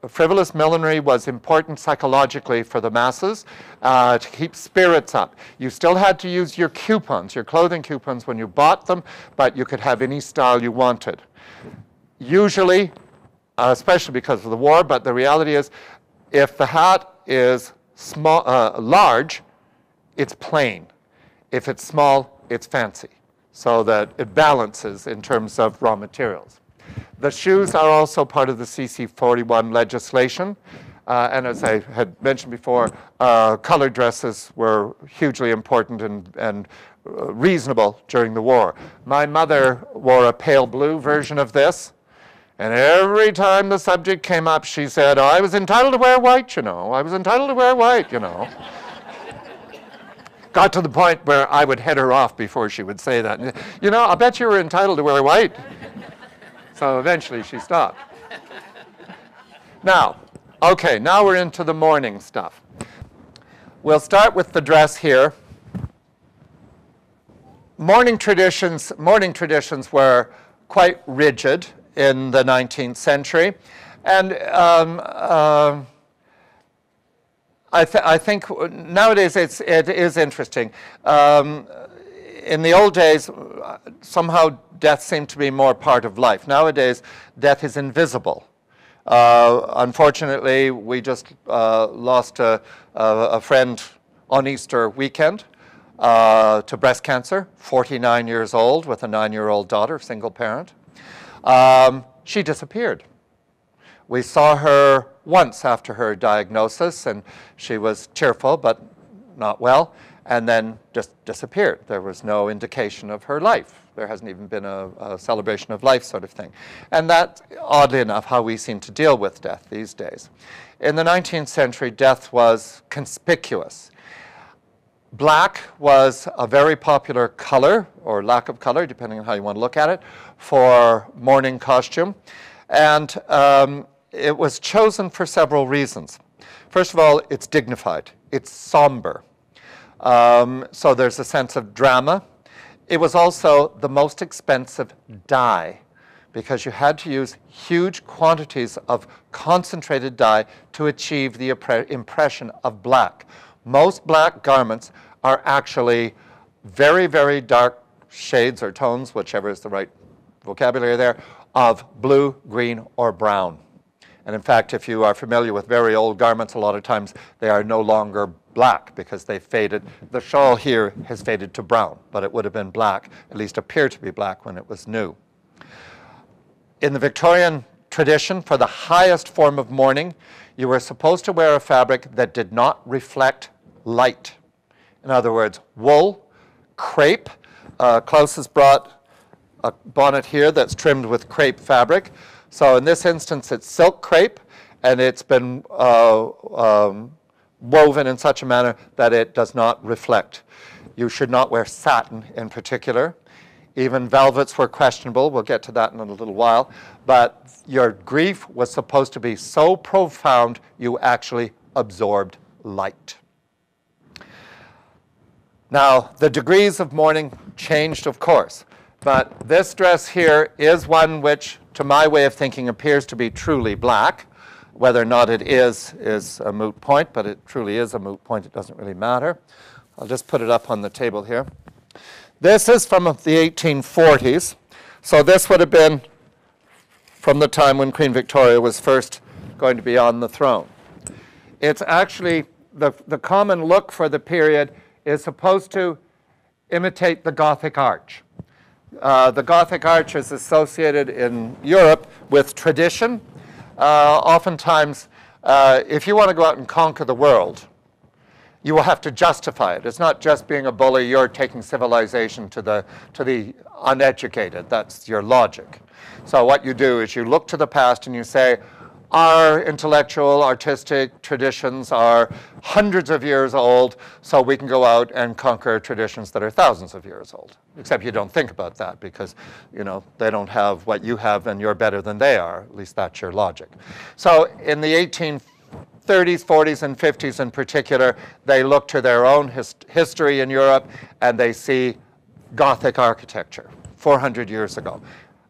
frivolous millinery was important psychologically for the masses to keep spirits up. You still had to use your coupons, your clothing coupons, when you bought them, but you could have any style you wanted. Usually, especially because of the war, but the reality is, if the hat is large, it's plain. If it's small, it's fancy, so that it balances in terms of raw materials. The shoes are also part of the CC 41 legislation. And as I had mentioned before, colored dresses were hugely important and reasonable during the war. My mother wore a pale blue version of this. And every time the subject came up, she said, oh, I was entitled to wear white, you know. I was entitled to wear white, you know. Got to the point where I would head her off before she would say that. You know, I'll bet you were entitled to wear white. So eventually she stopped. Now, okay, now we're into the mourning stuff. We'll start with the dress here. Mourning traditions were quite rigid in the 19th century. And I think nowadays it is interesting. In the old days, somehow death seemed to be more part of life. Nowadays, death is invisible. Unfortunately, we just lost a friend on Easter weekend to breast cancer, 49 years old, with a 9-year-old daughter, single parent. She disappeared. We saw her once after her diagnosis, and she was cheerful but not well, and then just disappeared. There was no indication of her life. There hasn't even been a celebration of life sort of thing. And that's, oddly enough, how we seem to deal with death these days. In the 19th century, death was conspicuous. Black was a very popular color, or lack of color, depending on how you want to look at it, for mourning costume. And it was chosen for several reasons. First of all, it's dignified. It's somber. So there's a sense of drama. It was also the most expensive dye because you had to use huge quantities of concentrated dye to achieve the impression of black. Most black garments are actually very, very dark shades or tones, whichever is the right vocabulary there, of blue, green, or brown. And in fact, if you are familiar with very old garments, a lot of times they are no longer black because they've faded. The shawl here has faded to brown, but it would have been black, at least appeared to be black when it was new. In the Victorian tradition, for the highest form of mourning, you were supposed to wear a fabric that did not reflect light. In other words, wool, crepe. Klaus has brought a bonnet here that's trimmed with crepe fabric. So in this instance, it's silk crepe, and it's been woven in such a manner that it does not reflect. You should not wear satin in particular. Even velvets were questionable. We'll get to that in a little while. But your grief was supposed to be so profound, you actually absorbed light. Now, the degrees of mourning changed, of course. But this dress here is one which, to my way of thinking, appears to be truly black. Whether or not it is a moot point, but it truly is a moot point. It doesn't really matter. I'll just put it up on the table here. This is from the 1840s. So this would have been from the time when Queen Victoria was first going to be on the throne. It's actually, the common look for the period is supposed to imitate the Gothic arch. The Gothic arch is associated in Europe with tradition. Oftentimes, if you want to go out and conquer the world, you will have to justify it. It's not just being a bully, you're taking civilization to the uneducated. That's your logic. So what you do is you look to the past and you say, our intellectual, artistic traditions are hundreds of years old, so we can go out and conquer traditions that are thousands of years old. Except you don't think about that because, you know, they don't have what you have and you're better than they are. At least that's your logic. So in the 1830s, 40s, and 50s in particular, they look to their own history in Europe and they see Gothic architecture 400 years ago.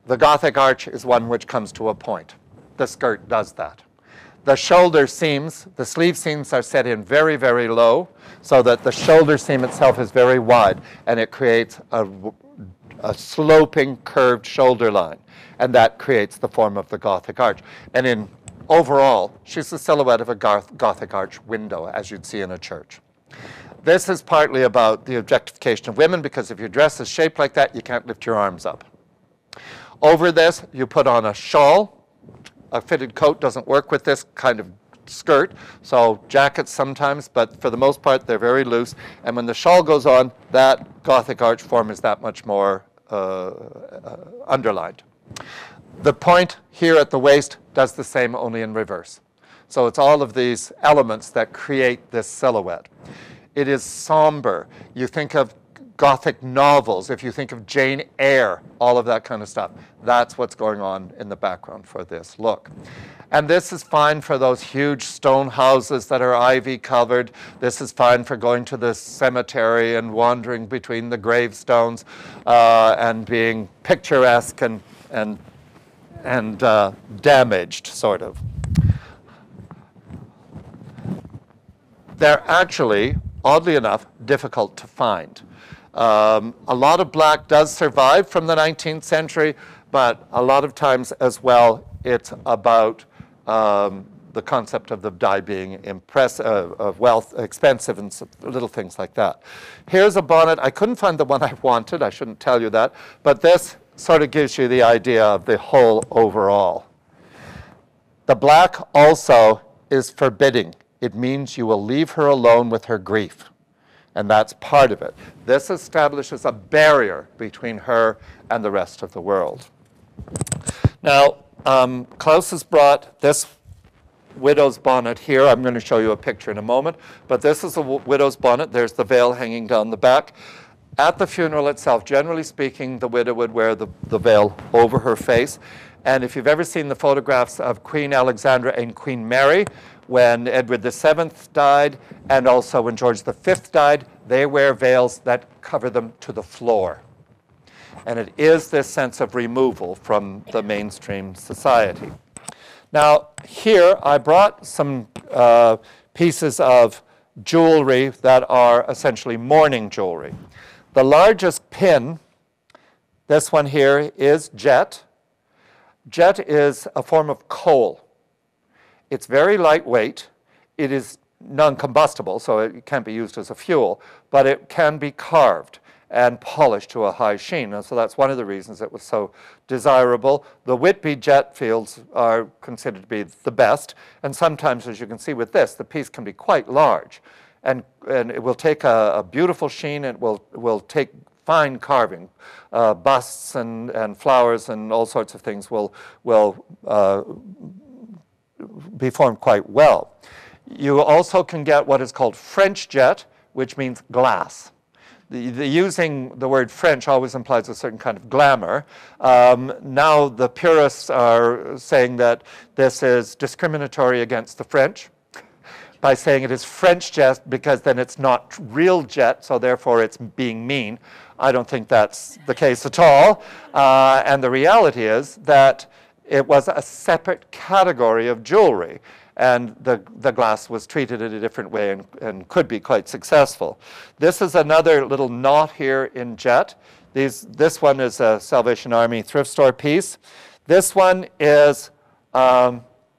The Gothic arch is one which comes to a point. The skirt does that. The shoulder seams, the sleeve seams are set in very, very low so that the shoulder seam itself is very wide and it creates a sloping, curved shoulder line. And that creates the form of the Gothic arch. And in overall, she's the silhouette of a Gothic arch window, as you'd see in a church. This is partly about the objectification of women because if your dress is shaped like that, you can't lift your arms up. Over this, you put on a shawl. A fitted coat doesn't work with this kind of skirt, so jackets sometimes, but for the most part, they're very loose. And when the shawl goes on, that Gothic arch form is that much more underlined. The point here at the waist does the same, only in reverse. So it's all of these elements that create this silhouette. It is somber. You think of Gothic novels, if you think of Jane Eyre, all of that kind of stuff. That's what's going on in the background for this look. And this is fine for those huge stone houses that are ivy covered. This is fine for going to the cemetery and wandering between the gravestones and being picturesque and damaged, sort of. they're actually, oddly enough, difficult to find. A lot of black does survive from the 19th century, but a lot of times as well, it's about the concept of the dye being expensive, and little things like that. Here's a bonnet. I couldn't find the one I wanted. I shouldn't tell you that. But this sort of gives you the idea of the whole overall. The black also is forbidding. It means you will leave her alone with her grief. And that's part of it. This establishes a barrier between her and the rest of the world. Now, Klaus has brought this widow's bonnet here. I'm going to show you a picture in a moment. But this is a widow's bonnet. There's the veil hanging down the back. At the funeral itself, generally speaking, the widow would wear the veil over her face. And if you've ever seen the photographs of Queen Alexandra and Queen Mary, when Edward VII died, and also when George V died, they wear veils that cover them to the floor. And it is this sense of removal from the mainstream society. Now, here I brought some pieces of jewelry that are essentially mourning jewelry. The largest pin, this one here, is jet. Jet is a form of coal. It's very lightweight. It is non-combustible, so it can't be used as a fuel, but it can be carved and polished to a high sheen. And so that's one of the reasons it was so desirable. The Whitby jet fields are considered to be the best. And sometimes, as you can see with this, the piece can be quite large. And it will take a beautiful sheen. It will take fine carving. Busts and flowers and all sorts of things will be formed quite well. You also can get what is called French jet, which means glass. Using the word French always implies a certain kind of glamour. Now the purists are saying that this is discriminatory against the French by saying it is French jet because then it's not real jet, so therefore it's being mean. I don't think that's the case at all. And the reality is that it was a separate category of jewelry. And the glass was treated in a different way and could be quite successful. This is another little knot here in jet. This one is a Salvation Army thrift store piece. This one is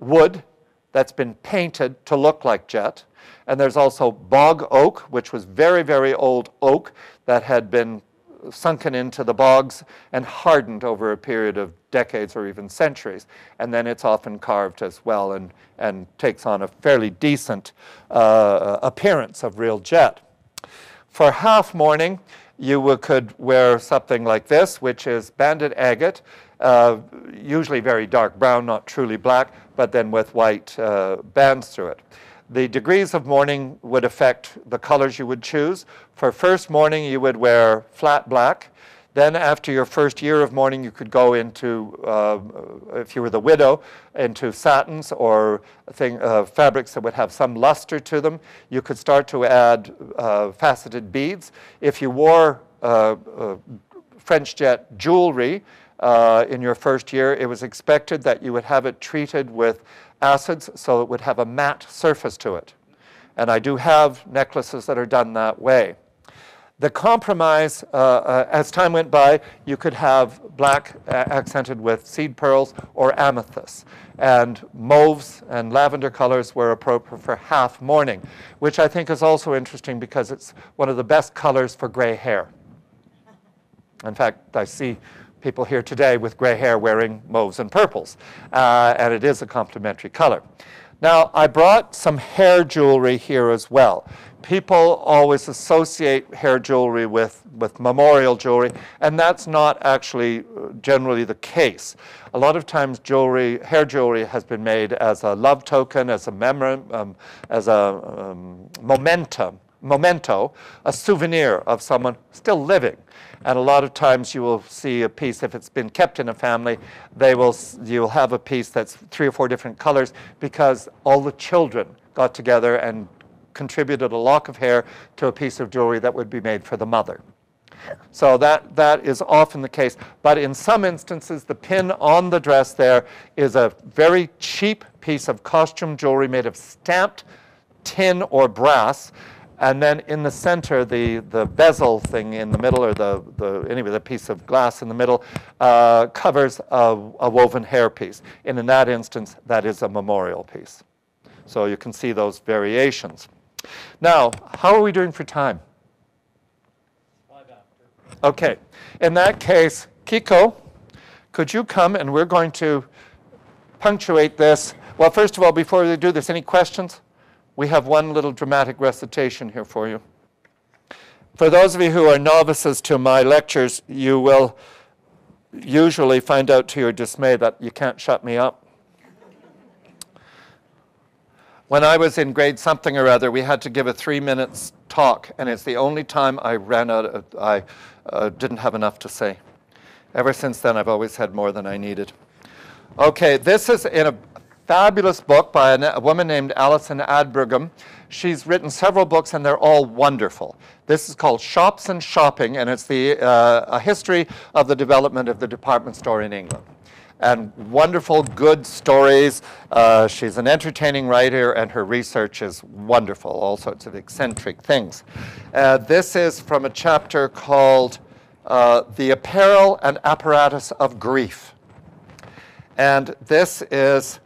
wood that's been painted to look like jet. And there's also bog oak, which was very, very old oak that had been sunken into the bogs and hardened over a period of decades or even centuries. And then it's often carved as well and takes on a fairly decent appearance of real jet. For half mourning, you could wear something like this, which is banded agate, usually very dark brown, not truly black, but then with white bands through it. The degrees of mourning would affect the colors you would choose. For first mourning, you would wear flat black. Then after your first year of mourning, you could go into, if you were the widow, into satins or fabrics that would have some luster to them. You could start to add faceted beads. If you wore French jet jewelry in your first year, it was expected that you would have it treated with acids so it would have a matte surface to it. And I do have necklaces that are done that way. The compromise, as time went by, you could have black accented with seed pearls or amethyst. And mauves and lavender colors were appropriate for half mourning, which I think is also interesting because it's one of the best colors for gray hair. In fact, I see people here today with gray hair wearing mauves and purples, and it is a complementary color. Now, I brought some hair jewelry here as well. People always associate hair jewelry with memorial jewelry, and that's not actually generally the case. A lot of times hair jewelry has been made as a love token, as a memento, a souvenir of someone still living. And a lot of times you will see a piece, if it's been kept in a family, you'll have a piece that's 3 or 4 different colors because all the children got together and contributed a lock of hair to a piece of jewelry that would be made for the mother. So that is often the case. But in some instances, the pin on the dress there is a very cheap piece of costume jewelry made of stamped tin or brass. And then in the center, the bezel thing in the middle, or the piece of glass in the middle, covers a woven hairpiece. And in that instance, that is a memorial piece. So you can see those variations. Now, how are we doing for time? 5 after. Okay. In that case, Kiko, could you come, and we're going to punctuate this. Well, first of all, before we do this, any questions? We have one little dramatic recitation here for you. For those of you who are novices to my lectures, you will usually find out to your dismay that you can't shut me up. When I was in grade something or other, we had to give a 3-minute talk, and it's the only time I ran out, I didn't have enough to say. Ever since then, I've always had more than I needed. Okay, this is in a fabulous book by a woman named Alison Adbrigham. She's written several books, and they're all wonderful. This is called Shops and Shopping, and it's a history of the development of the department store in England. And wonderful, good stories. She's an entertaining writer, and her research is wonderful, all sorts of eccentric things. This is from a chapter called The Apparel and Apparatus of Grief. And this is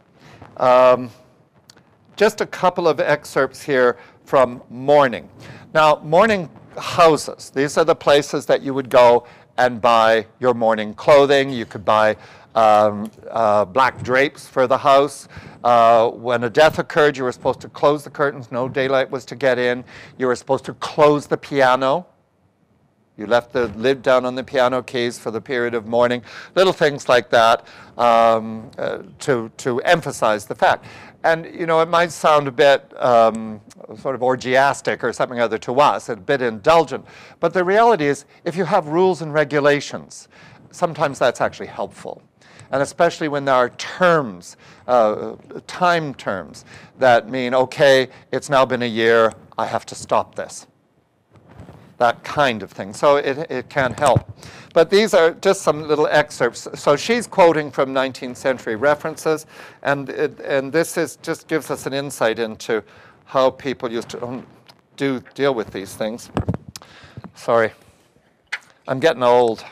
just a couple of excerpts here from Mourning. Now, mourning houses, these are the places that you would go and buy your mourning clothing. You could buy black drapes for the house. When a death occurred, you were supposed to close the curtains. No daylight was to get in. You were supposed to close the piano. You left the lid down on the piano keys for the period of mourning. Little things like that to emphasize the fact. And, you know, it might sound a bit sort of orgiastic or something other to us, a bit indulgent. But the reality is, if you have rules and regulations, sometimes that's actually helpful. And especially when there are terms, time terms, that mean, okay, it's now been a year, I have to stop this. That kind of thing. So it can help. But these are just some little excerpts. So she's quoting from 19th century references, and this just gives us an insight into how people used to deal with these things. Sorry. I'm getting old.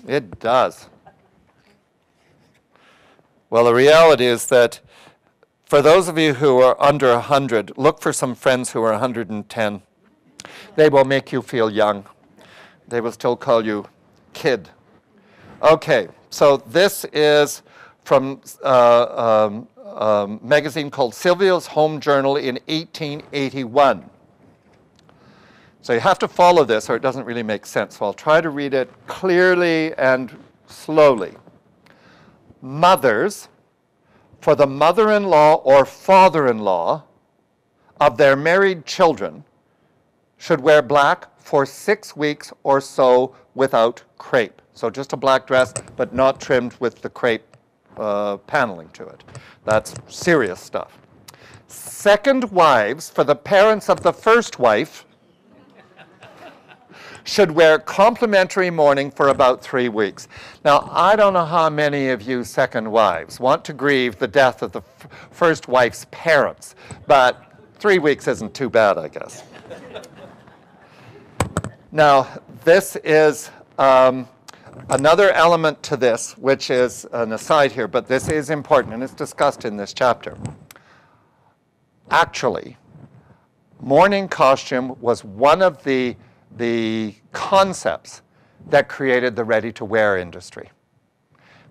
It does. Well, the reality is that for those of you who are under 100, look for some friends who are 110. They will make you feel young. They will still call you kid. Okay, so this is from a magazine called Sylvia's Home Journal in 1881. So you have to follow this or it doesn't really make sense. So I'll try to read it clearly and slowly. Mothers, for the mother-in-law or father-in-law of their married children, should wear black for 6 weeks or so without crepe. So just a black dress, but not trimmed with the crepe paneling to it. That's serious stuff. Second wives, for the parents of the first wife, should wear complimentary mourning for about 3 weeks. Now, I don't know how many of you second wives want to grieve the death of the first wife's parents, but 3 weeks isn't too bad, I guess. Now, this is another element to this, which is an aside here, but this is important, and it's discussed in this chapter. Actually, mourning costume was one of the concepts that created the ready-to-wear industry.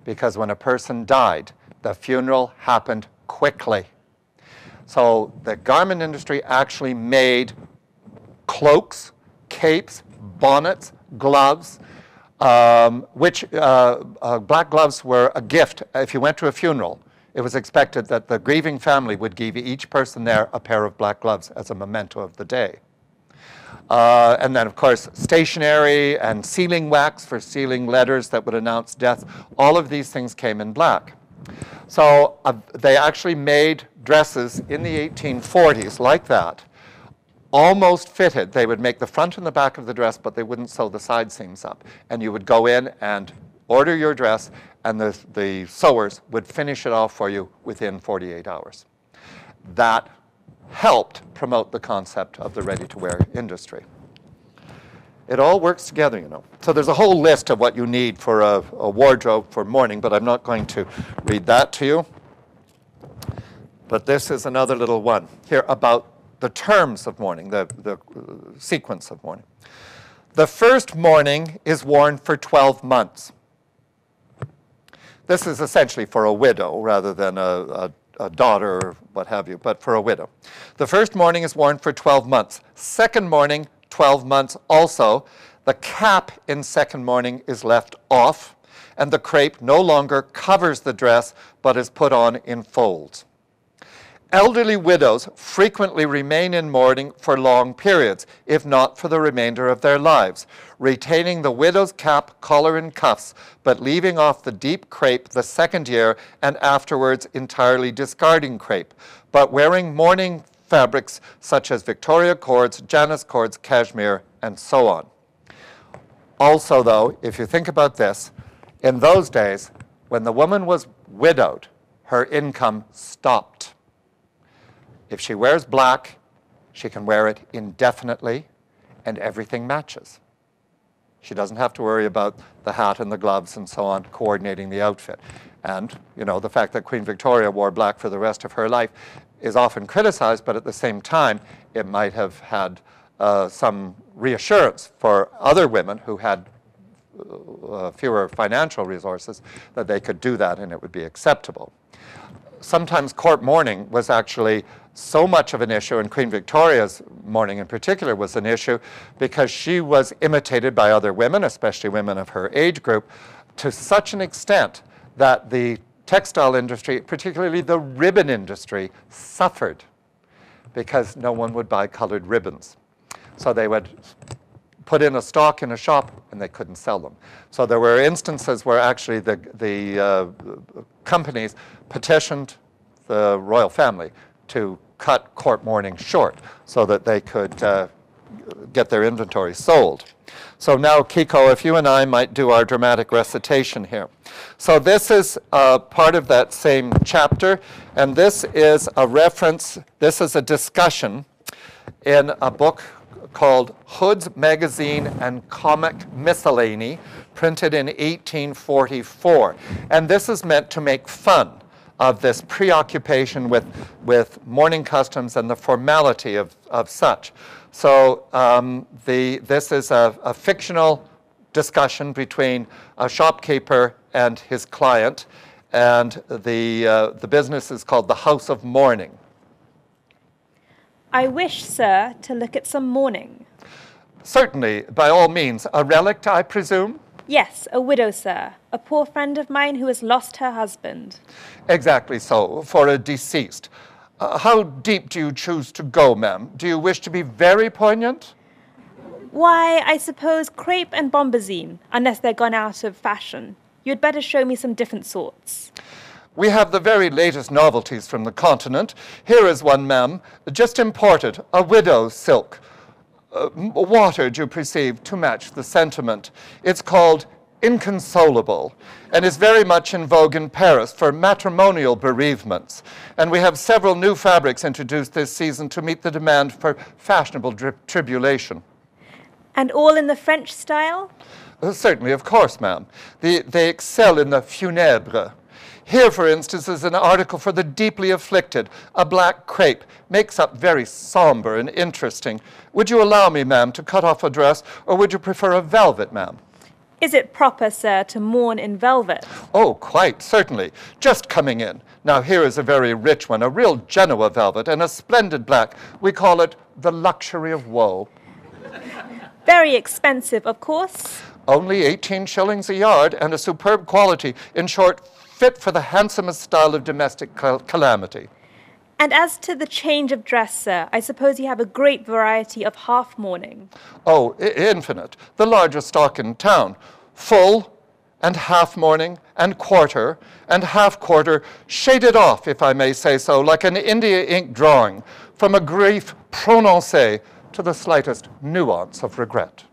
Because when a person died, the funeral happened quickly. So the garment industry actually made cloaks, capes, bonnets, gloves, which black gloves were a gift. If you went to a funeral, it was expected that the grieving family would give each person there a pair of black gloves as a memento of the day. And then, of course, stationery and sealing wax for sealing letters that would announce death. All of these things came in black. So they actually made dresses in the 1840s like that, almost fitted. They would make the front and the back of the dress, but they wouldn't sew the side seams up. And you would go in and order your dress, and the sewers would finish it off for you within 48 hours. that helped promote the concept of the ready-to-wear industry. It all works together, you know. So there's a whole list of what you need for a wardrobe for mourning, but I'm not going to read that to you. But this is another little one here about the terms of mourning, the sequence of mourning. The first mourning is worn for 12 months. This is essentially for a widow rather than a daughter or what have you, but for a widow. The first mourning is worn for 12 months. Second mourning, 12 months also. The cap in second mourning is left off, and the crepe no longer covers the dress, but is put on in folds. Elderly widows frequently remain in mourning for long periods, if not for the remainder of their lives, retaining the widow's cap, collar, and cuffs, but leaving off the deep crepe the second year and afterwards entirely discarding crepe, but wearing mourning fabrics such as Victoria cords, Janus cords, cashmere, and so on. Also, though, if you think about this, in those days, when the woman was widowed, her income stopped. If she wears black, she can wear it indefinitely, and everything matches. She doesn't have to worry about the hat and the gloves and so on, coordinating the outfit. And, you know, the fact that Queen Victoria wore black for the rest of her life is often criticized, but at the same time, it might have had some reassurance for other women who had fewer financial resources that they could do that and it would be acceptable. Sometimes court mourning was actually so much of an issue, and Queen Victoria's mourning in particular was an issue because she was imitated by other women, especially women of her age group, to such an extent that the textile industry, particularly the ribbon industry, suffered because no one would buy colored ribbons. So they would put in a stock in a shop and they couldn't sell them. So there were instances where actually the companies petitioned the royal family to cut court mourning short so that they could get their inventory sold. So now, Kiko, if you and I might do our dramatic recitation here. So this is part of that same chapter, and this is a reference, this is a discussion in a book called Hood's Magazine and Comic Miscellany, printed in 1844. And this is meant to make fun of this preoccupation with mourning customs and the formality of such. So this is a fictional discussion between a shopkeeper and his client, and the business is called the House of Mourning. I wish, sir, to look at some mourning. Certainly, by all means. A relict, I presume? Yes, a widow, sir. A poor friend of mine who has lost her husband. Exactly so, for a deceased. How deep do you choose to go, ma'am? Do you wish to be very poignant? Why, I suppose crepe and bombazine, unless they're gone out of fashion. You'd better show me some different sorts. We have the very latest novelties from the continent. Here is one, ma'am, just imported, a widow's silk. Watered, you perceive, to match the sentiment. It's called Inconsolable, and is very much in vogue in Paris for matrimonial bereavements. And we have several new fabrics introduced this season to meet the demand for fashionable tribulation. And all in the French style? Certainly, of course, ma'am. They excel in the funèbre. Here, for instance, is an article for the deeply afflicted. A black crepe makes up very somber and interesting. Would you allow me, ma'am, to cut off a dress, or would you prefer a velvet, ma'am? Is it proper, sir, to mourn in velvet? Oh, quite, certainly. Just coming in. Now, here is a very rich one, a real Genoa velvet, and a splendid black. We call it the luxury of woe. Very expensive, of course. Only 18 shillings a yard, and a superb quality. In short, fit for the handsomest style of domestic calamity. And as to the change of dress, sir, I suppose you have a great variety of half mourning. Oh, infinite. The largest stock in town. Full and half mourning and half quarter, shaded off, if I may say so, like an India ink drawing, from a grief prononcé to the slightest nuance of regret.